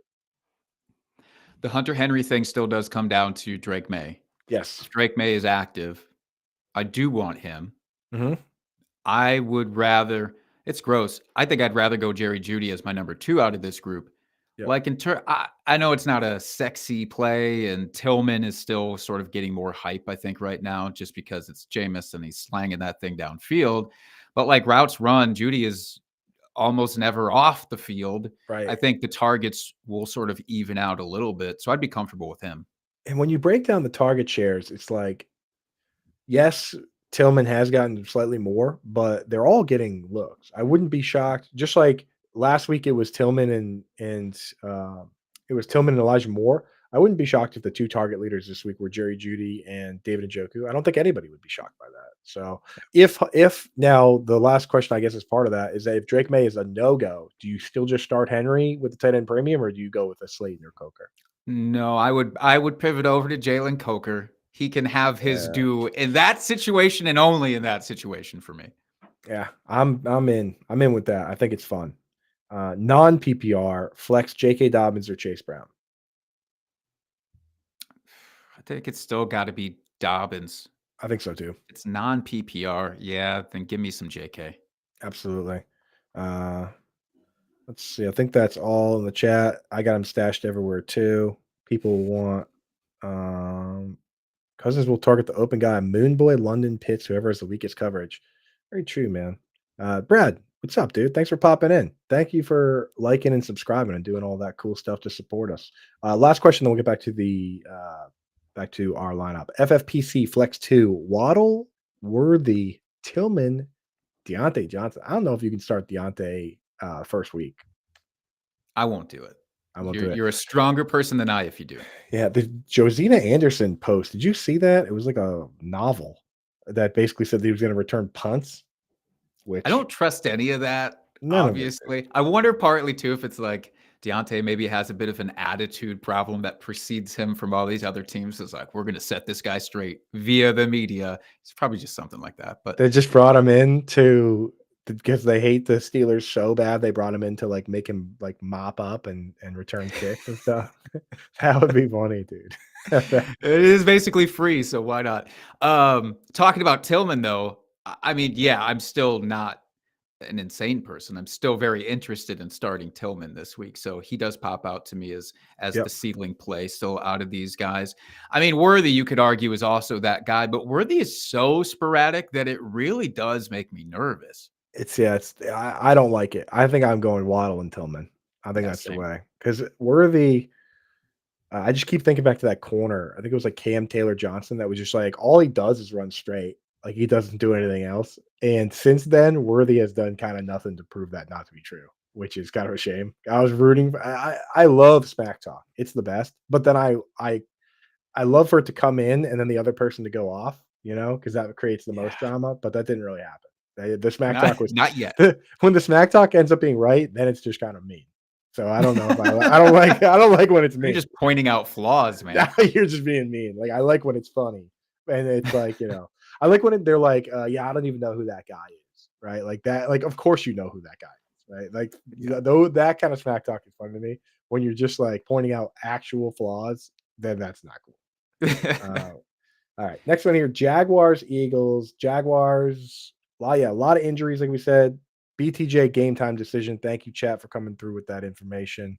B: The Hunter Henry thing still does come down to Drake May.
A: Yes.
B: If Drake May is active, I do want him.
A: Mm-hmm.
B: I would rather, it's gross. I think I'd rather go Jerry Jeudy as my number 2 out of this group. Yep. Like I know it's not a sexy play, and Tillman is still sort of getting more hype, I think, right now, just because it's Jameis and he's slanging that thing downfield. But like routes run, Jeudy is almost never off the field.
A: Right.
B: I think the targets will sort of even out a little bit. So I'd be comfortable with him.
A: And when you break down the target shares, it's like, yes, Tillman has gotten slightly more, but they're all getting looks. I wouldn't be shocked. Just like last week, it was Tillman and Elijah Moore. I wouldn't be shocked if the 2 target leaders this week were Jerry Jeudy and David Njoku. I don't think anybody would be shocked by that. So if now the last question, I guess, is part of that, is that if Drake May is a no-go, do you still just start Henry with the tight end premium, or do you go with a Slayton or Coker?
B: No, I would pivot over to Jalen Coker. He can have his due in that situation, and only in that situation for me.
A: Yeah, I'm in with that. I think it's fun. Non-PPR, flex J.K. Dobbins or Chase Brown.
B: I think it's still got to be Dobbins.
A: I think so too.
B: It's non-PPR. Yeah, then give me some JK.
A: Absolutely. Let's see. I think that's all in the chat. I got them stashed everywhere too. People want Cousins will target the open guy, Moonboy, London, Pitts, whoever has the weakest coverage. Very true, man. Brad, what's up, dude? Thanks for popping in. Thank you for liking and subscribing and doing all that cool stuff to support us. Last question, then we'll get back to our lineup. FFPC Flex 2, Waddle, Worthy, Tillman, Deontay Johnson. I don't know if you can start Deontay first week.
B: I won't do it.
A: I won't do it.
B: You're a stronger person than I if you do.
A: Yeah, the Josina Anderson post. Did you see that? It was like a novel that basically said that he was going to return punts. Which
B: I don't trust any of that, obviously. I wonder partly, too, if it's like Deontay maybe has a bit of an attitude problem that precedes him from all these other teams. It's like, we're going to set this guy straight via the media. It's probably just something like that. But
A: they just brought him in because they hate the Steelers so bad. They brought him in to like make him like mop up and return kicks and stuff. That would be funny, dude.
B: It is basically free, so why not? Talking about Tillman, though, I mean, yeah, I'm still not an insane person. I'm still very interested in starting Tillman this week. So he does pop out to me as the ceiling play still out of these guys. I mean, Worthy, you could argue, is also that guy, but Worthy is so sporadic that it really does make me nervous.
A: I don't like it. I think I'm going Waddle and Tillman. I think that's the way. Because Worthy, I just keep thinking back to that corner. I think it was like Cam Taylor Johnson that was just like, all he does is run straight. Like he doesn't do anything else. And since then, Worthy has done kind of nothing to prove that not to be true, which is kind of a shame. I was rooting. I love Smack Talk. It's the best. But then I love for it to come in and then the other person to go off, because that creates the most drama. But that didn't really happen. The Smack Talk was
B: not yet.
A: When the Smack Talk ends up being right, then it's just kind of mean. So I don't know if I don't like when it's mean.
B: You're just pointing out flaws, man.
A: You're just being mean. Like I like when it's funny. And it's like, I like when they're like, I don't even know who that guy is. right? Like that. Like, of course you know who that guy is, right? Like,
B: Yeah.
A: though that kind of smack talk is fun to me. When you're just like pointing out actual flaws, then that's not cool. Uh, all right, next one here: Jaguars, Eagles. Jaguars. A lot of injuries, like we said. BTJ game time decision. Thank you, chat, for coming through with that information.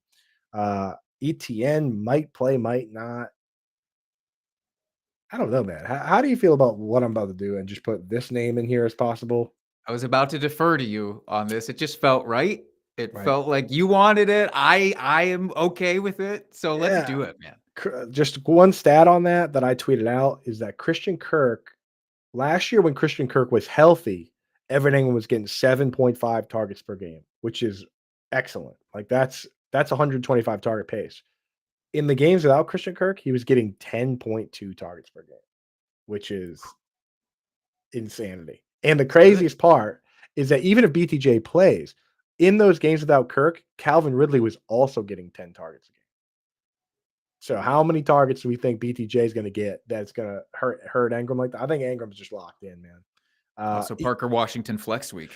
A: ETN might play, might not. I don't know, man. How do you feel about what I'm about to do and just put this name in here as possible?
B: I was about to defer to you on this. It just felt right. It
A: Right.
B: felt like you wanted it. I am okay with it. So let's
A: Yeah.
B: do it, man.
A: Just one stat on that I tweeted out is that Christian Kirk last year when Christian Kirk was healthy, Evan Engram was getting 7.5 targets per game, which is excellent. Like that's 125 target pace. In the games without Christian Kirk, he was getting 10.2 targets per game, which is insanity. And the
B: Good.
A: craziest part is that even if BTJ plays, in those games without Kirk, Calvin Ridley was also getting 10 targets a game. So how many targets do we think BTJ is going to get that's going to hurt Engram like that? I think Engram's just locked in, man.
B: Also, Parker Washington flex week.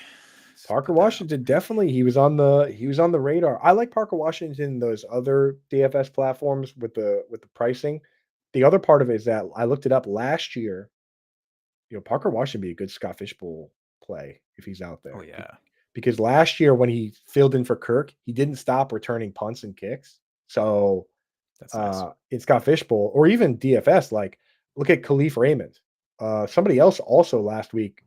A: Parker Washington definitely he was on the radar. I like Parker Washington in those other DFS platforms with the pricing. The other part of it is that I looked it up last year. Parker Washington would be a good Scott Fishbowl play if he's out
B: Oh
A: there.
B: yeah,
A: Because last year when he filled in for Kirk, he didn't stop returning punts and kicks. So
B: that's nice.
A: in Scott Fishbowl or even DFS, like look at Khalif Raymond. Somebody else also last week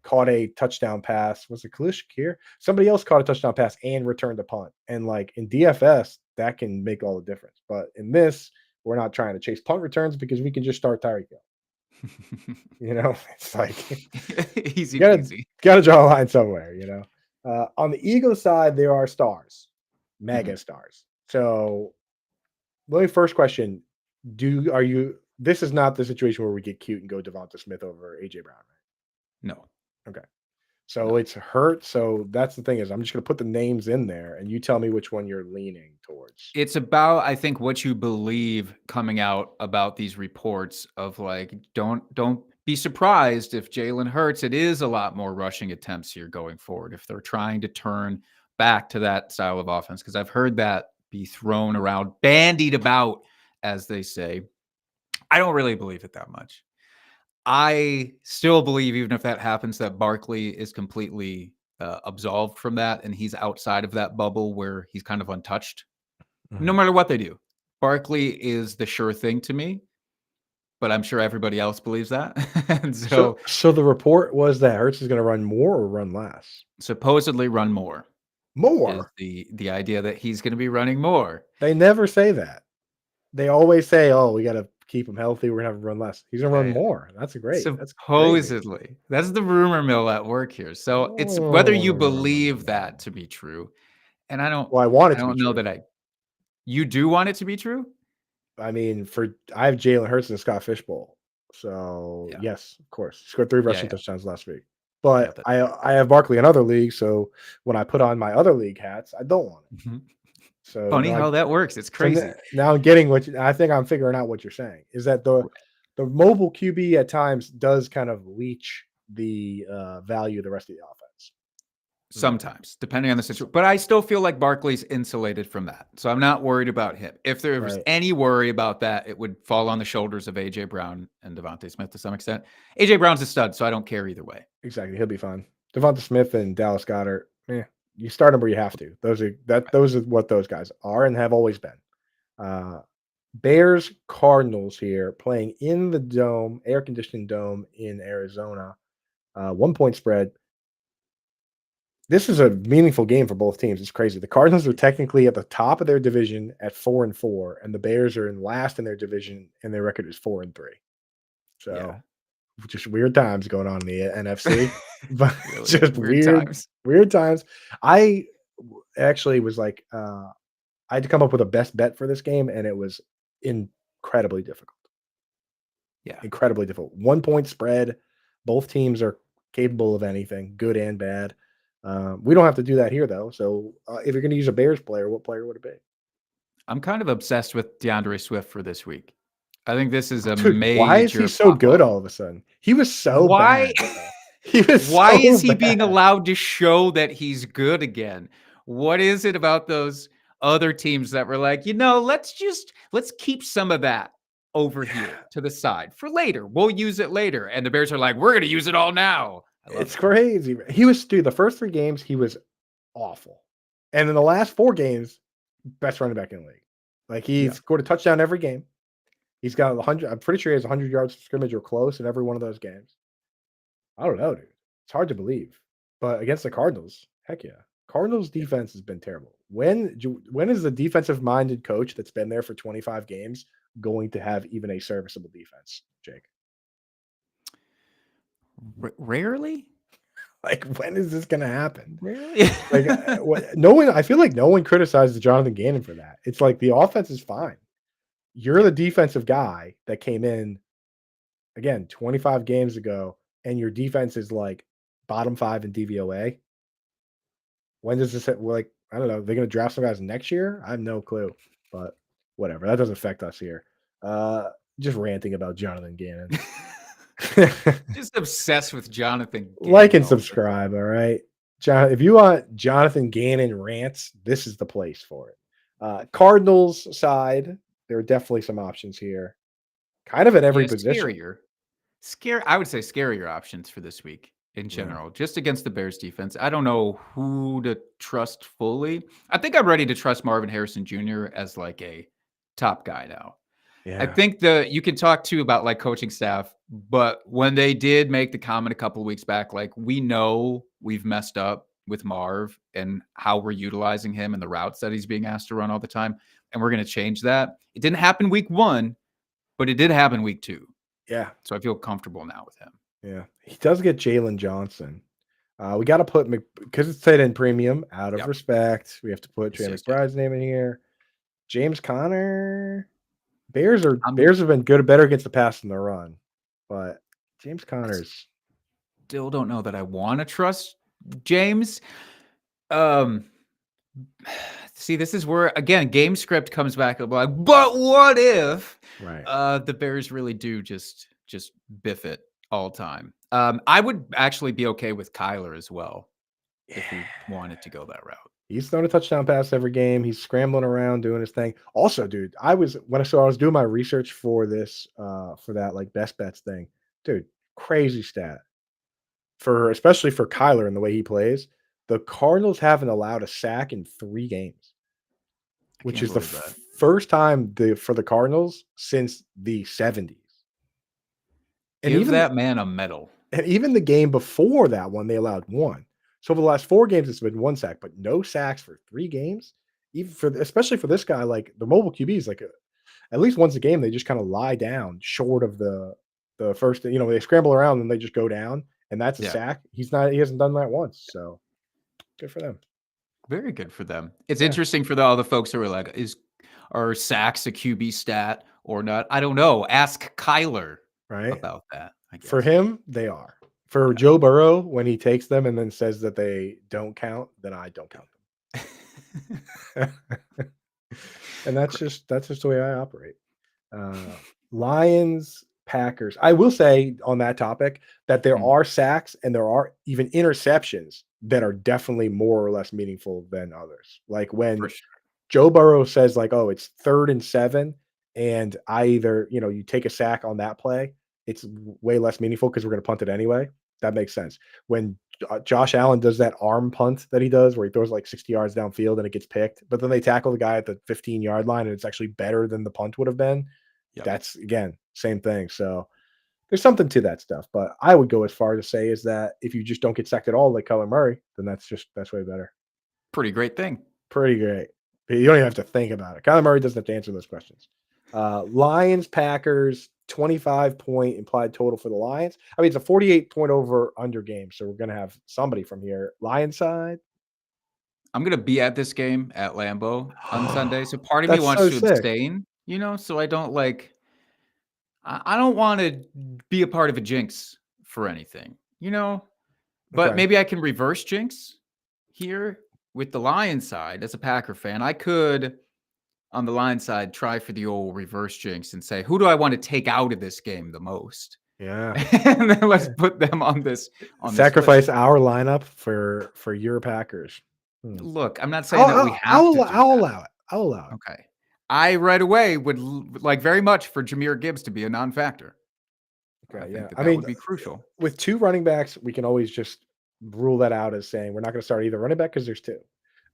A: caught a touchdown pass. Was it Khalil Shakir? Somebody else caught a touchdown pass and returned a punt. And like in DFS, that can make all the difference. But in this, we're not trying to chase punt returns because we can just start Tyreek Hill. It's like
B: Easy
A: you gotta
B: peasy.
A: gotta draw a line somewhere. On the Eagles side, there are stars, mega
B: Mhm.
A: stars. So, my first question: are you? This is not the situation where we get cute and go Devonta Smith over AJ Brown,
B: No,
A: right? Okay. So
B: no.
A: it's hurt. So that's the thing is, I'm just gonna put the names in there, and you tell me which one you're leaning towards.
B: It's about, I think, what you believe coming out about these reports of like, don't be surprised if Jalen Hurts. It is a lot more rushing attempts here going forward if they're trying to turn back to that style of offense. Because I've heard that be thrown around, bandied about, as they say. I don't really believe it that much. I still believe, even if that happens, that Barkley is completely absolved from that, and he's outside of that bubble where he's kind of untouched no
A: Mhm.
B: matter what they do. Barkley is the sure thing to me, but I'm sure everybody else believes that. And
A: So,
B: so
A: so the report was that Hurts is going to run more or run less.
B: supposedly run more is
A: More.
B: the idea that he's going to be running more.
A: They never say that. They always say, "Oh, we got to keep him healthy. We're gonna have him run less." He's gonna run
B: Yeah,
A: more. That's great. That's crazy.
B: supposedly. That's the rumor mill at work here. So it's whether you believe that
A: Well,
B: to be true. And I don't
A: I want it
B: I
A: to be
B: don't know
A: true.
B: that you do want it to be true?
A: I mean, I have Jalen Hurts and Scott Fishbowl. So
B: Yeah.
A: yes, of course, he scored 3
B: Yeah,
A: rushing
B: yeah.
A: touchdowns last week.
B: Yeah,
A: But
B: that's
A: I have Barkley in other leagues. So when I put on my other league hats, I don't want it.
B: Mhm.
A: So
B: Funny how that works. It's crazy.
A: now I'm getting I think I'm figuring out what you're saying is that the mobile QB at times does kind of leech the value of the rest of the offense. Mm,
B: Sometimes, depending on the situation.
A: so-
B: But I still feel like Barkley's insulated from that. So I'm not worried about him. If there was
A: right.
B: any worry about that, it would fall on the shoulders of AJ Brown and Devontae Smith to some extent. AJ Brown's a stud, so I don't care either way.
A: Exactly. He'll be fine. Devonta Smith and Dallas Goedert. You start them where you have to. Those are what those guys are and have always been. Uh, Bears Cardinals here playing in the dome, air conditioned dome in Arizona. 1 point spread. This is a meaningful game for both teams. It's crazy. The Cardinals are technically at the top of their division at 4-4, and the Bears are in last in their division, and their record is 4-3. So
B: Yeah.
A: just weird times going on in the NFC, but
B: Really
A: just
B: weird
A: weird,
B: times.
A: weird times. Actually was like, I had to come up with a best bet for this game, and it was incredibly difficult.
B: Yeah.
A: Incredibly difficult. 1 point spread. Both teams are capable of anything, good and bad. We don't have to do that here, though. So, if you're going to use a Bears player, what player would it be?
B: I'm kind of obsessed with DeAndre Swift for this week. I think this is a
A: Dude, why is he
B: major
A: so
B: pop
A: good
B: off.
A: all of a sudden? He was so
B: Why?
A: bad, though. He was
B: Why
A: so
B: is he being
A: bad.
B: allowed to show that he's good again? What is it about those other teams that were like, let's keep some of that over here to the side for later. We'll use it later. And the Bears are like, we're going to use it all now. I love
A: It's
B: it.
A: crazy. He was dude, the first 3 games, he was awful. And in the last 4 games, best running back in the league. Like,
B: Yeah.
A: he's scored a touchdown every game. He's got 100. I'm pretty sure he has 100 yards of scrimmage or close in every one of those games. I don't know, dude. It's hard to believe. But against the Cardinals, heck yeah. Cardinals defense has been terrible. When is the defensive-minded coach that's been there for 25 games going to have even a serviceable defense, Jake?
B: Rarely?
A: Like, when is this gonna happen?
B: Rarely?
A: Like, no one. I feel like no one criticizes Jonathan Gannon for that. It's like the offense is fine. You're the defensive guy that came in again 25 games ago, and your defense is like bottom 5 in DVOA. When does this like? I don't know. They're gonna draft some guys next year. I have no clue, but whatever. That doesn't affect us here. Just ranting about Jonathan Gannon.
B: Just obsessed with Jonathan
A: Like
B: Gannon
A: and
B: all the
A: subscribe, all right? If you want Jonathan Gannon rants, this is the place for it. Cardinals side, there are definitely some options here, kind of at every
B: Yeah,
A: position.
B: I would say scarier options for this week in
A: Yeah.
B: general, just against the Bears defense. I don't know who to trust fully. I think I'm ready to trust Marvin Harrison Jr. as like a top guy now. I
A: Yeah.
B: think you can talk too about like coaching staff, but when they did make the comment a couple of weeks back, like we know we've messed up with Marv and how we're utilizing him and the routes that he's being asked to run all the time, and we're going to change that. It didn't happen week 1, but it did happen week 2.
A: Yeah.
B: So I feel comfortable now with him.
A: Yeah. He does get Jalen Johnson. We got to put because it's tight end premium. Out of
B: Yep.
A: respect, we have to put Trey
B: Yes.
A: McBride's name in here. James Conner. Bears have been better against the pass than the run, but James Conner's
B: Still don't know that I want to trust James. See, this is where again game script comes back and like, but what if
A: right.
B: The Bears really do just biff it all time? I would actually be okay with Kyler as well if we wanted to go that route.
A: He's throwing a touchdown pass every game. He's scrambling around doing his thing. Also, dude, I was doing my research for this for that like best bets thing. Dude, crazy stat. Especially for Kyler and the way he plays. The Cardinals haven't allowed a sack in 3 games, which is the first time for the Cardinals since the 70s. And
B: Give
A: even
B: that man a medal.
A: And even the game before that one, they allowed 1. So over the last 4 games, it's been 1 sack, but no sacks for 3 games. Especially for this guy, like the mobile QBs, like at least once a game, they just kind of lie down short of the first. They scramble around and they just go down, and that's a sack. He hasn't done that once, so good for them.
B: Very good for them. It's interesting for all the folks who are like, are sacks a QB stat or not? I don't know. Ask Kyler about that. I guess.
A: For him, they are. For Joe Burrow, when he takes them and then says that they don't count, then I don't count them. And that's just the way I operate. Lions, Packers. I will say on that topic that there are sacks and there are even interceptions that are definitely more or less meaningful than others. Like when Joe Burrow says like, "Oh, it's 3rd and 7," and I either you take a sack on that play, it's way less meaningful because we're going to punt it anyway. That makes sense. When Josh Allen does that arm punt that he does, where he throws like 60 yards downfield and it gets picked, but then they tackle the guy at the 15-yard line and it's actually better than the punt would have been. Yep. That's again same thing. So there's something to that stuff. But I would go as far to say is that if you just don't get sacked at all, like Kyler Murray, then that's way better.
B: Pretty great thing.
A: Pretty great. But you don't even have to think about it. Kyler Murray doesn't have to answer those questions. Lions, Packers, 25-point implied total for the Lions. I mean, it's a 48-point over under game, so we're going to have somebody from here. Lions side.
B: I'm going to be at this game at Lambeau on Sunday, so part of me wants to abstain, so I don't I don't want to be a part of a jinx for anything, but maybe I can reverse jinx here with the Lions side. As a Packer fan, I could, on the Lions side, try for the old reverse jinx and say, who do I want to take out of this game the most?
A: Yeah.
B: And then let's put them on this list.
A: Sacrifice our lineup for your Packers. Hmm.
B: Look, I'm not saying that we have to do
A: I'll
B: that.
A: allow it. I'll allow it.
B: Okay. I right away would like very much for Jahmyr Gibbs to be a non-factor. I
A: Okay, yeah.
B: think that
A: I
B: that
A: mean,
B: would be crucial.
A: with 2 running backs, we can always just rule that out as saying we're not gonna start either running back because there's 2.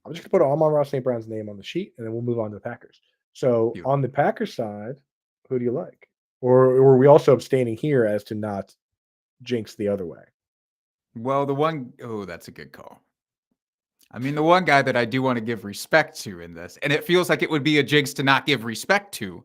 A: I'm just gonna put Amon-Ra St. Brown's name on the sheet, and then we'll move on to the Packers. So, on
B: Beautiful.
A: the Packers side, who do you like? Or are we also abstaining here as to not jinx the other way?
B: Well, that's a good call. I mean, the one guy that I do want to give respect to in this, and it feels like it would be a jigs to not give respect to,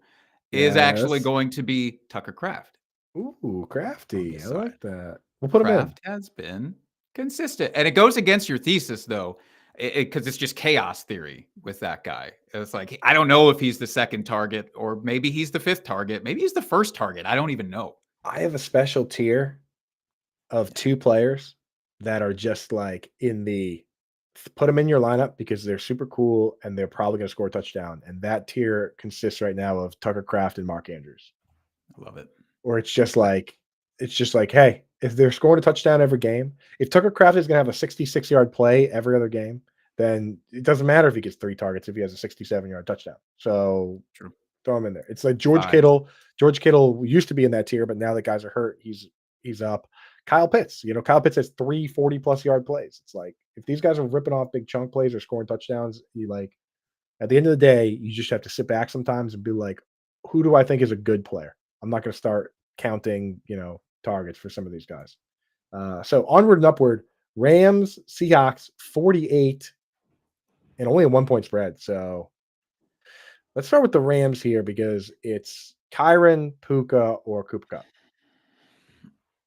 B: is actually
A: Yes.
B: going to be Tucker Kraft
A: Ooh,
B: on
A: crafty.
B: this
A: I
B: side.
A: like that. We'll put him in.
B: Kraft has been consistent, and it goes against your thesis though, because it's just chaos theory with that guy. It's like I don't know if he's the second target, or maybe he's the fifth target, maybe he's the first target. I don't even know.
A: I have a special tier of
B: Yeah,
A: 2 players that are just like in the put them in your lineup because they're super cool and they're probably going to score a touchdown. And that tier consists right now of Tucker Kraft and Mark Andrews.
B: I love it.
A: Or it's just like, hey, if they're scoring a touchdown every game, if Tucker Kraft is going to have a 66-yard play every other game, then it doesn't matter if he gets 3 targets if he has a 67-yard touchdown. So
B: True.
A: throw him in there. It's like George
B: Vibes.
A: Kittle. George Kittle used to be in that tier, but now that guys are hurt, he's up. Kyle Pitts, Kyle Pitts has 3 40+ yard plays. It's like if these guys are ripping off big chunk plays or scoring touchdowns, you like at the end of the day, you just have to sit back sometimes and be like, who do I think is a good player? I'm not going to start counting, targets for some of these guys. So onward and upward, Rams, Seahawks, 48 and only a 1-point spread. So let's start with the Rams here because it's Kyron, Puka, or Cooper Cup.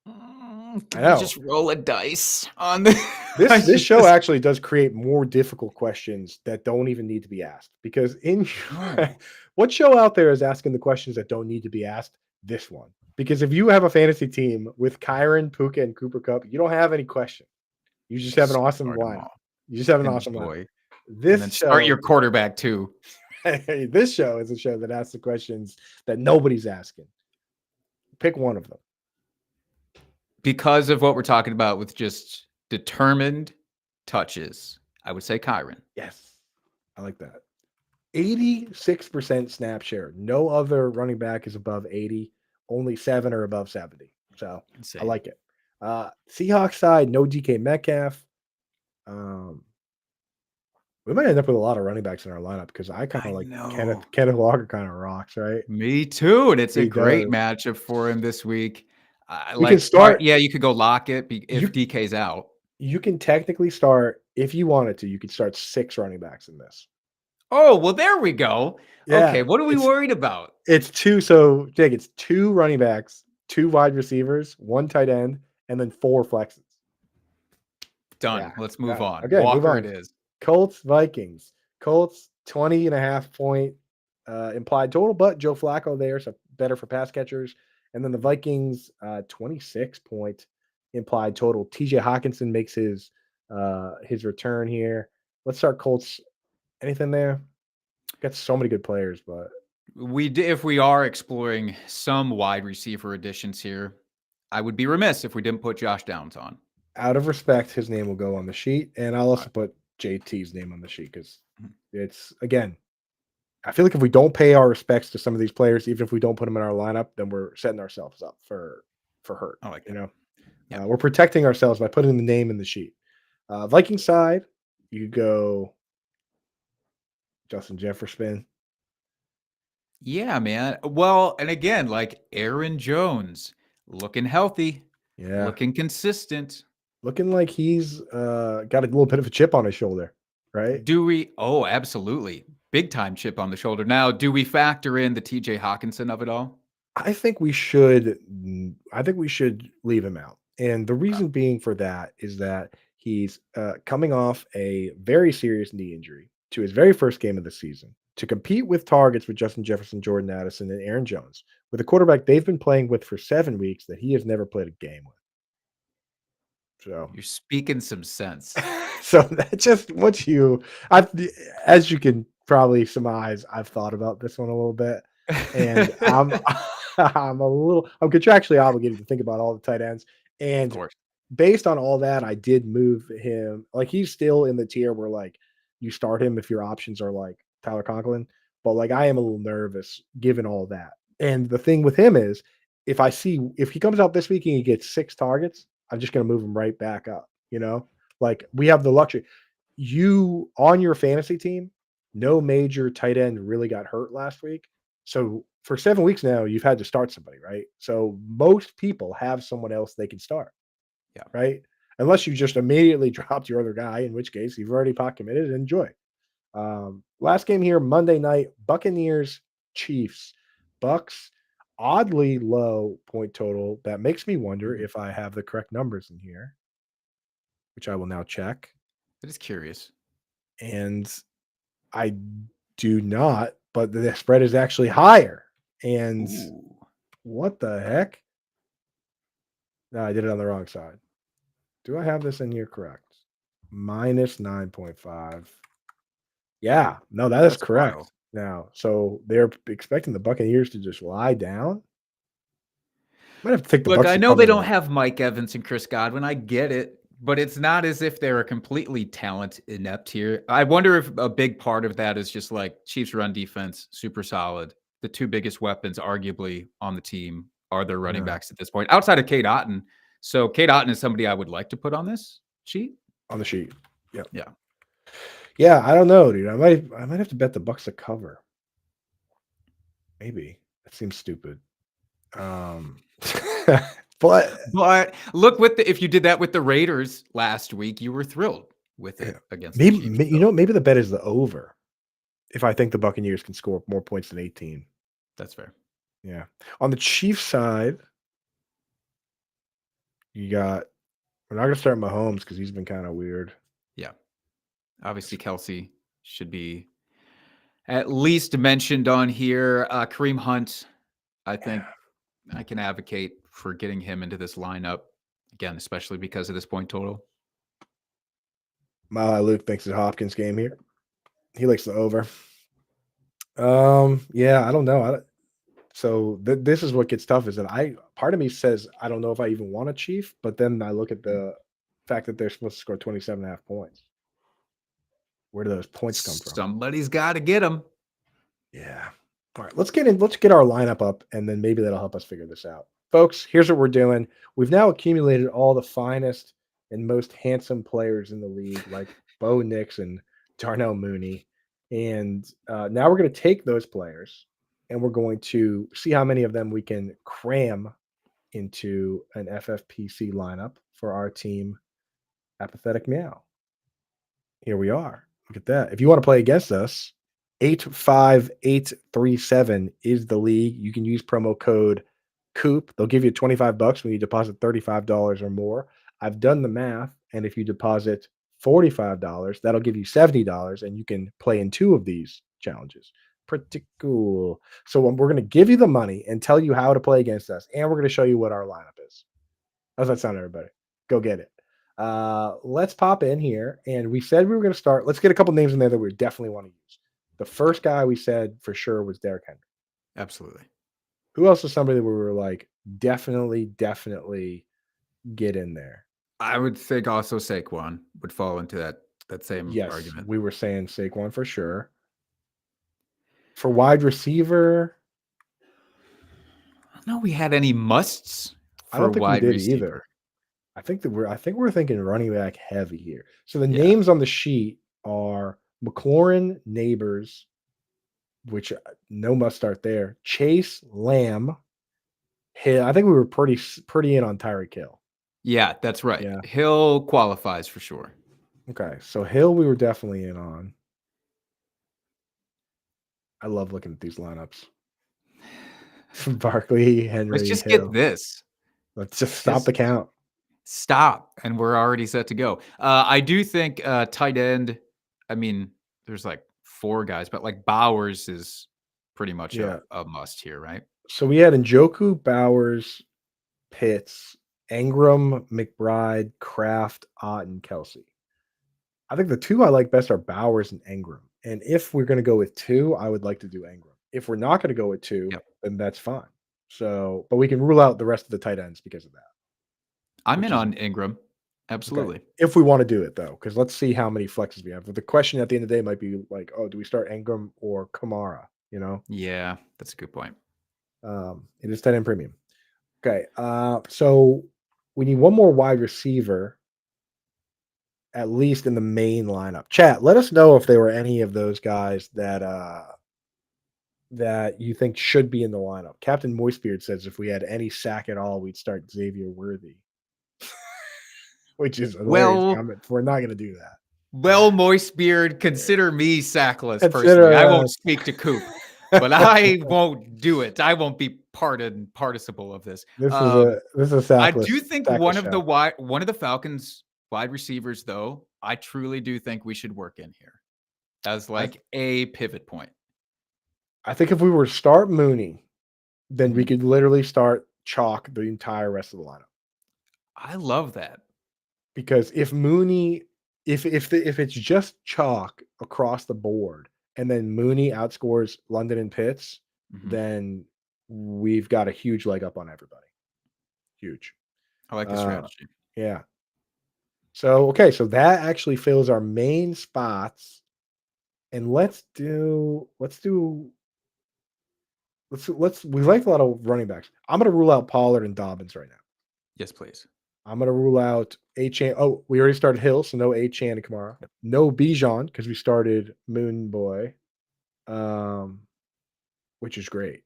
A: I
B: Can we
A: know
B: just roll a dice on the
A: this show actually does create more difficult questions that don't even need to be asked because
B: Oh.
A: what show out there is asking the questions that don't need to be asked? This one. Because if you have a fantasy team with Kyron, Puka, and Cooper Cup, you don't have any question. You just have an awesome
B: Start 'em
A: lineup.
B: all.
A: You just have an awesome lineup.
B: Enjoy. And
A: This
B: then start
A: show
B: your quarterback too.
A: this show is a show that asks the questions that nobody's asking. Pick one of them.
B: Because of what we're talking about with just determined touches, I would say Kyron.
A: Yes. I like that. 86% snap share. No other running back is above 80. Only 7 are above 70. So I
B: Insane.
A: like it. Seahawks side, no DK Metcalf. We might end up with a lot of running backs in our lineup because I kind
B: I
A: of like
B: know.
A: Kenneth Walker kind of rocks, right?
B: Me too. And it's a
A: He
B: great
A: does.
B: matchup for him this week.
A: We can start.
B: Yeah, you could go Lockett if
A: You
B: DK's out.
A: you can technically start if you wanted to. You could start 6 running backs in this.
B: Oh, well, there we go.
A: Yeah,
B: Okay, what are we worried about?
A: it's 2. So Jake, it's 2 running backs, 2 wide receivers, 1 tight end, and then 4 flexes.
B: Done.
A: Yeah.
B: Let's move on.
A: Okay, move
B: Walker
A: on.
B: it is.
A: Colts, Vikings. Colts, 20.5-point implied total, but Joe Flacco there, so better for pass catchers. And then the Vikings, 26-point implied total. TJ Hawkinson makes his return here. Let's start Colts. Anything there? Got so many good players, but
B: If we are exploring some wide receiver additions here, I would be remiss if we didn't put Josh Downs on.
A: out of respect, his name will go on the sheet, and I'll also put JT's name on the sheet because it's again. I feel like if we don't pay our respects to some of these players, even if we don't put them in our lineup, then we're setting ourselves up for hurt.
B: I like
A: You
B: it. Yeah.
A: know, we're protecting ourselves by putting the name in the sheet. Viking side, you go Justin Jefferson.
B: Yeah, man. Well, and again, like Aaron Jones, looking healthy,
A: Yeah,
B: looking consistent.
A: looking like he's got a little bit of a chip on his shoulder, right?
B: Oh, absolutely. Big time chip on the shoulder. Now, do we factor in the TJ Hawkinson of it all?
A: I think we should. I think we should leave him out, and the reason being for that is that he's coming off a very serious knee injury to his very first game of the season to compete with targets with Justin Jefferson, Jordan Addison, and Aaron Jones with a quarterback they've been playing with for 7 weeks that he has never played a game with. So,
B: You're speaking some sense.
A: so that just what I, as you can probably surmise, I've thought about this one a little bit, and I'm contractually obligated to think about all the tight ends.
B: Of
A: And
B: course.
A: based on all that, I did move him. Like he's still in the tier where like you start him if your options are like Tyler Conklin. But like I am a little nervous given all that. And the thing with him is if he comes out this week and he gets 6 targets, I'm just gonna move him right back up. Like we have the luxury. You on your fantasy team, no major tight end really got hurt last week. So for 7 weeks now, you've had to start somebody, right? So most people have someone else they can start,
B: Yeah.
A: right? Unless you just immediately dropped your other guy, in which case you've already pot committed. Enjoy. Last game here, Monday night, Buccaneers, Chiefs. Bucks, oddly low point total. That makes me wonder
B: Mhm.
A: if I have the correct numbers in here, which I will now check.
B: It is curious.
A: And I do not, but the spread is actually higher. And
B: Ooh.
A: what the heck? No, I did it on the wrong side. Do I have this in here correct? Minus 9.5. Yeah, no, that is
B: That's wild.
A: correct. Now, so they're expecting the Buccaneers to just lie down. Might have to take the
B: Look,
A: Bucks
B: I
A: to
B: know they
A: cover
B: don't
A: that.
B: have Mike Evans and Chris Godwin. I get it, but it's not as if they're a completely talent inept here. I wonder if a big part of that is just like Chiefs run defense, super solid. The two biggest weapons, arguably, on the team are their running
A: Yeah,
B: backs at this point, outside of Kate Otten. So Kate Otten is somebody I would like to put on this sheet.
A: on the sheet. Yep.
B: Yeah.
A: Yeah, I don't know, dude. I might have to bet the Bucks to cover. Maybe. That seems stupid. Um but
B: But look, if you did that with the Raiders last week, you were thrilled with
A: yeah,
B: it against the
A: maybe
B: Chiefs. So
A: maybe the bet is the over if I think the Buccaneers can score more points than 18.
B: that's fair.
A: Yeah. On the Chiefs side, you got we're not gonna start Mahomes because he's been kind of weird.
B: Yeah. Obviously, Kelsey should be at least mentioned on here. Kareem Hunt, I think I can advocate for getting him into this lineup again, especially because of this point total.
A: Mile High Luke thinks it's Hopkins game here. He likes the over. Yeah, I don't know. So this is what gets tough is that part of me says I don't know if I even want a Chief, but then I look at the fact that they're supposed to score 27 and a half points. Where do those points come from?
B: Somebody's got to get him.
A: Yeah. All right, let's get our lineup up, and then maybe that'll help us figure this out. Folks, here's what we're doing. We've now accumulated all the finest and most handsome players in the league, like Bo Nix and Darnell Mooney. And now we're going to take those players and we're going to see how many of them we can cram into an FFPC lineup for our team, Apathetic Meow. Here we are. Look at that. If you want to play against us, 85837 is the league. You can use promo code Coop. They'll give you $25 when you deposit $35 or more. I've done the math, and if you deposit $45, that'll give you $70, and you can play in 2 of these challenges. Pretty cool. So we're going to give you the money and tell you how to play against us, and we're going to show you what our lineup is. How's that sound, everybody? Go get it. Let's pop in here. And we said we were going to start. Let's get a couple names in there that we definitely want to use. The first guy we said for sure was Derrick Henry.
B: Absolutely.
A: Who else is somebody that we were like, definitely get in there?
B: I would think also Saquon would fall into that same
A: Yes,
B: argument.
A: we were saying Saquon for sure. For wide receiver,
B: I don't know we had any musts
A: I
B: for
A: don't think we
B: wide
A: did
B: receiver.
A: either. I think we're thinking running back heavy here. So the
B: Yeah.
A: names on the sheet are McLaurin, Neighbors, which no must start there. Chase, Lamb, Hill. I think we were pretty in on Tyreek Hill.
B: Yeah, that's right.
A: Yeah.
B: Hill qualifies for sure.
A: Okay. So Hill, we were definitely in on. I love looking at these lineups. Barkley,
B: Let's
A: Henry,
B: just get
A: Hill.
B: this.
A: Let's just stop
B: Just
A: the count.
B: stop, and we're already set to go. I do think tight end. I mean, there's like 4 guys, but like Bowers is pretty much
A: Yeah.
B: a must here, right?
A: So we had Njoku, Bowers, Pitts, Engram, McBride, Kraft, Ott, and Kelsey. I think the 2 I like best are Bowers and Engram. And if we're going to go with 2, I would like to do Engram. If we're not going to go with 2,
B: Yep.
A: then that's fine. So, but we can rule out the rest of the tight ends because of that.
B: I'm
A: Which
B: in
A: is
B: on Ingram.
A: okay.
B: Absolutely.
A: If we want to do it though, because let's see how many flexes we have. But the question at the end of the day might be like, oh, do we start Ingram or Kamara? You know,
B: Yeah, that's a good point.
A: it is tight end premium. Okay, so we need one more wide receiver, at least in the main lineup. Chat, let us know if there were any of those guys that you think should be in the lineup. Captain Moistbeard says if we had any sack at all, we'd start Xavier Worthy, which is a hilarious
B: Well,
A: comment. We're not going to do that.
B: Moist Beard, consider me sackless personally.
A: Consider
B: I won't speak to Coop, but I won't do it. I won't be participle of this.
A: this is a
B: I
A: sackless
B: do think
A: sackless show.
B: one of the Falcons wide receivers, though, I truly do think we should work in here as like a pivot point.
A: I think if we were to start Mooney, then we
B: Mhm.
A: could literally start chalk the entire rest of the lineup.
B: I love that.
A: Because if Mooney, if it's just chalk across the board, and then Mooney outscores London and Pitts, then we've got a huge leg up on everybody. Huge.
B: I like the strategy.
A: Yeah. So okay, so that actually fills our main spots, and let's we like a lot of running backs. I'm gonna rule out Pollard and Dobbins right now.
B: Yes, please.
A: I'm gonna rule out Achan. Oh, we already started Hill, so no Achan and Kamara.
B: Yep.
A: No Bijan because we started Moon Boy, which is great.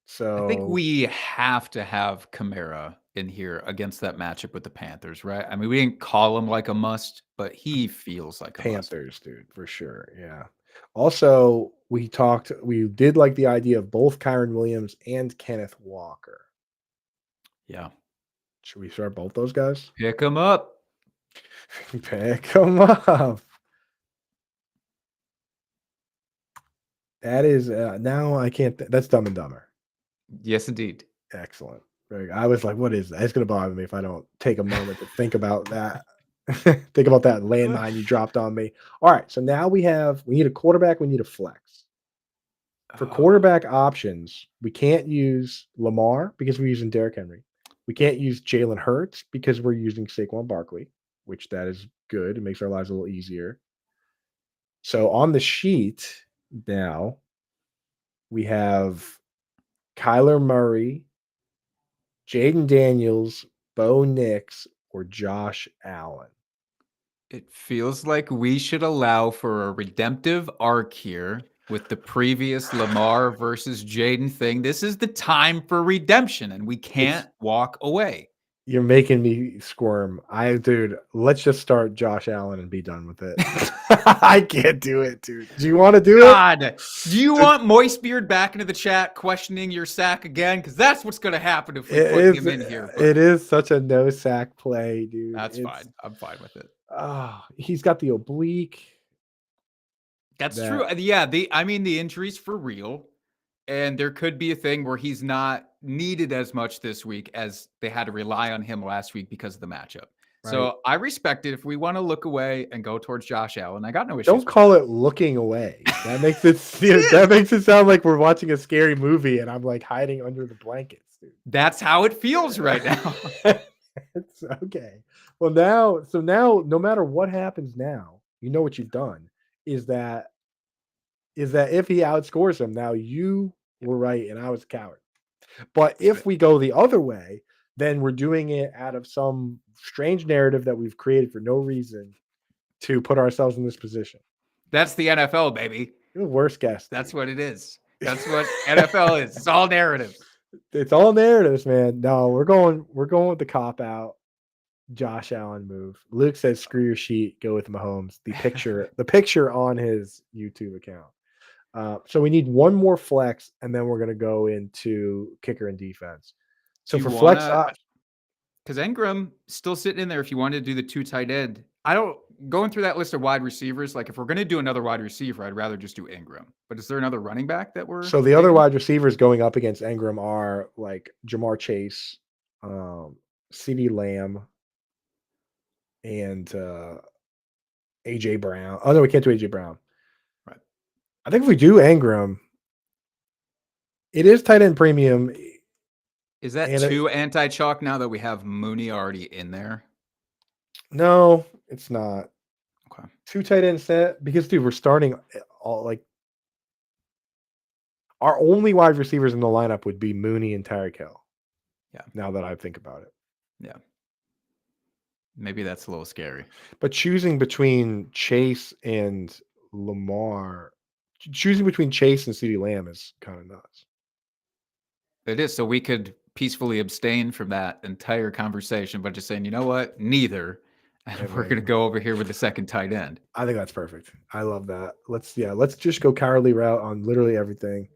A: So
B: I think we have to have Kamara in here against that matchup with the Panthers, right? I mean, we didn't call him like a must, but he feels like a must.
A: Panthers, dude, for sure. Yeah. Also, we did like the idea of both Kyron Williams and Kenneth Walker.
B: Yeah.
A: Should we start both those guys?
B: Pick him up.
A: Pick them up. That is now I can't. That's Dumb and Dumber.
B: Yes, indeed.
A: Excellent. I was like, what is that? It's going to bother me if I don't take a moment to think about that. Think about that landmine you dropped on me. All right. So now we need a quarterback. We need a flex. For quarterback options, we can't use Lamar because we're using Derrick Henry. We can't use Jalen Hurts because we're using Saquon Barkley, which that is good. It makes our lives a little easier. So on the sheet now, we have Kyler Murray, Jaden Daniels, Bo Nix, or Josh Allen.
B: It feels like we should allow for a redemptive arc here with the previous Lamar versus Jaden thing. This is the time for redemption, and we can't walk away.
A: You're making me squirm. Dude, let's just start Josh Allen and be done with it. I can't do it, dude. Do you want to do it?
B: God, do you want Moistbeard back into the chat questioning your sack again? Because that's what's going to happen if we put him in here.
A: It is such a no sack play, dude.
B: That's fine. I'm fine with it.
A: He's got the oblique.
B: That's true. Yeah, the injury's for real. And there could be a thing where he's not needed as much this week as they had to rely on him last week because of the matchup. Right. So I respect it. If we want to look away and go towards Josh Allen, I got no issues.
A: Don't call it looking away. That makes it sound like we're watching a scary movie and I'm like hiding under the blankets, dude.
B: That's how it feels right now.
A: It's okay. Well, now, no matter what happens now, you know what you've done is that if he outscores him, now you were right and I was a coward. But if we go the other way, then we're doing it out of some strange narrative that we've created for no reason to put ourselves in this position.
B: That's the NFL, baby.
A: You're the worst guest.
B: That's what it is. That's what NFL is. It's all narratives.
A: It's all narratives, man. No, we're going with the cop out Josh Allen move. Luke says, "Screw your sheet, go with Mahomes." The picture on his YouTube account. So we need one more flex, and then we're going to go into kicker and defense. So for flex options,
B: because Ingram still sitting in there. If you wanted to do the 2 tight end, going through that list of wide receivers. Like if we're going to do another wide receiver, I'd rather just do Ingram. But is there another running back that we're?
A: So the other wide receivers going up against Ingram are like Jamar Chase, CeeDee Lamb, and AJ Brown. Oh no, we can't do AJ Brown. I think if we do Ingram, it is tight end premium.
B: Is that
A: And
B: too anti-chalk now that we have Mooney already in there?
A: no, it's not.
B: Okay.
A: 2 tight end set because, dude, we're starting all like our only wide receivers in the lineup would be Mooney and Tyreek Hill.
B: Yeah.
A: Now that I think about it.
B: Yeah. Maybe that's a little scary.
A: But choosing between Chase and Lamar, choosing between Chase and CeeDee Lamb is kind of nuts.
B: It is. So we could peacefully abstain from that entire conversation by just saying, you know what? Neither. And we're going to go over here with the second tight end.
A: I think that's perfect. I love that. Let's just go cowardly route on literally everything.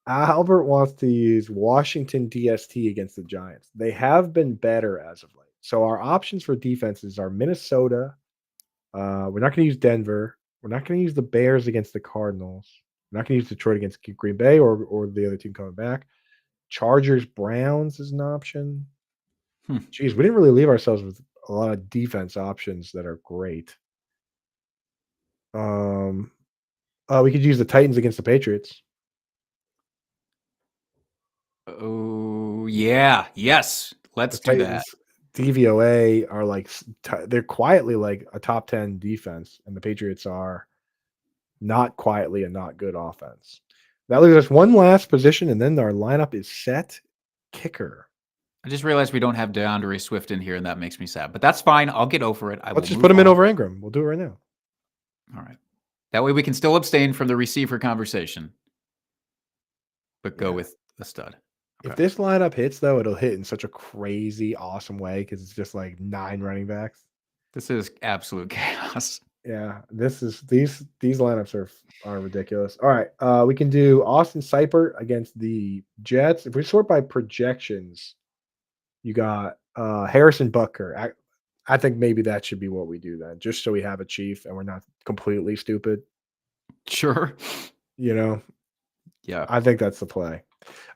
A: Albert wants to use Washington DST against the Giants. They have been better as of late. So our options for defenses are Minnesota. We're not going to use Denver. We're not going to use the Bears against the Cardinals. We're not going to use Detroit against Green Bay or the other team coming back. Chargers, Browns is an option. Geez, we didn't really leave ourselves with a lot of defense options that are great. We could use the Titans against the Patriots.
B: Oh, yeah. Yes. Let's
A: The
B: do that.
A: DVOA are like they're quietly like a top 10 defense, and the Patriots are not quietly a not good offense. That leaves us one last position, and then our lineup is set. Kicker.
B: I just realized we don't have DeAndre Swift in here, and that makes me sad. But that's fine. I'll get over it.
A: Let's just put him in over Ingram. We'll do it right now.
B: All right. That way we can still abstain from the receiver conversation, but go with the stud.
A: Okay. If this lineup hits, though, it'll hit in such a crazy, awesome way because it's just like 9 running backs.
B: This is absolute chaos.
A: Yeah, this is these lineups are ridiculous. All right, we can do Austin Seibert against the Jets. If we sort by projections, you got Harrison Butker. I think maybe that should be what we do then, just so we have a chief and we're not completely stupid.
B: Sure.
A: Yeah, I think that's the play.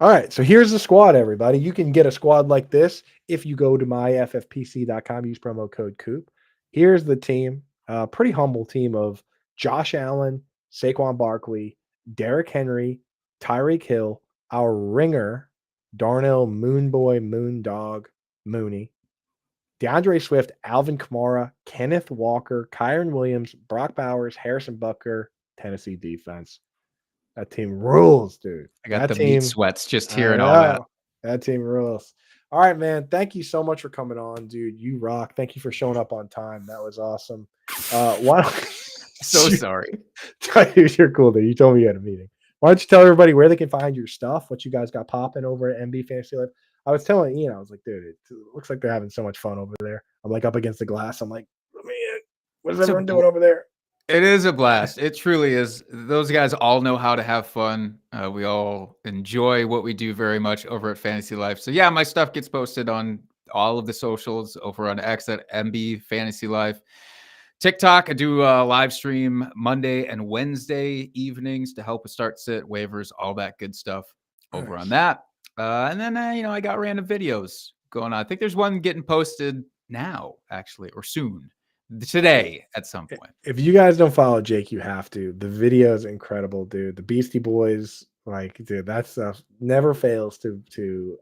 A: All right, so here's the squad, everybody. You can get a squad like this if you go to myffpc.com, use promo code Coop. Here's the team. Pretty humble team of Josh Allen, Saquon Barkley, Derrick Henry, Tyreek Hill, our ringer, Darnell Moonboy, Moondog, Mooney, DeAndre Swift, Alvin Kamara, Kenneth Walker, Kyron Williams, Brock Bowers, Harrison Butker, Tennessee defense. That team rules, dude.
B: I got the meat sweats just hearing all that.
A: That team rules. All right, man. Thank you so much for coming on, dude. You rock. Thank you for showing up on time. That was awesome. Why don't
B: sorry.
A: Dude, you're cool, dude. You told me you had a meeting. Why don't you tell everybody where they can find your stuff, what you guys got popping over at MB Fantasy Life? I was telling Ian, I was like, dude, it looks like they're having so much fun over there. I'm like up against the glass. I'm like, man, what is everyone doing over there?
B: It is a blast. It truly is. Those guys all know how to have fun. We all enjoy what we do very much over at Fantasy Life. So yeah, my stuff gets posted on all of the socials over on X at MB Fantasy Life. TikTok, I do live stream Monday and Wednesday evenings to help with start sit waivers, all that good stuff over on that. And then, I got random videos going on. I think there's one getting posted now, actually, or soon. Today at some point.
A: If you guys don't follow Jake, you have to. The video is incredible, dude. The Beastie Boys, like, dude, that stuff never fails to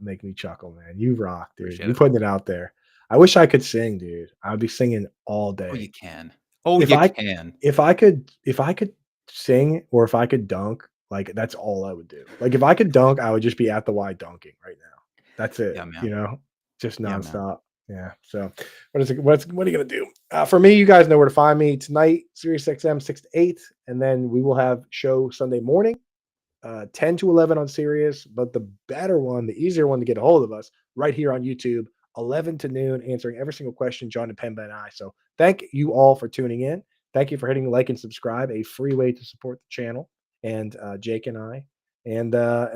A: make me chuckle, man. You rock, dude. You putting it out there. I wish I could sing, dude. I would be singing all day.
B: Oh, you can. Can.
A: If I could sing or if I could dunk, like that's all I would do. Like if I could dunk, I would just be at the Y dunking right now. That's it. Yeah, just nonstop. Yeah. So what are you gonna do? For me, you guys know where to find me tonight, Sirius XM 6 to 8, and then we will have show Sunday morning, 10 to 11 on Sirius. But the better one, the easier one to get a hold of us, right here on YouTube, 11 to noon, answering every single question, John and Pemba and I. So thank you all for tuning in. Thank you for hitting like and subscribe, a free way to support the channel and Jake and I. And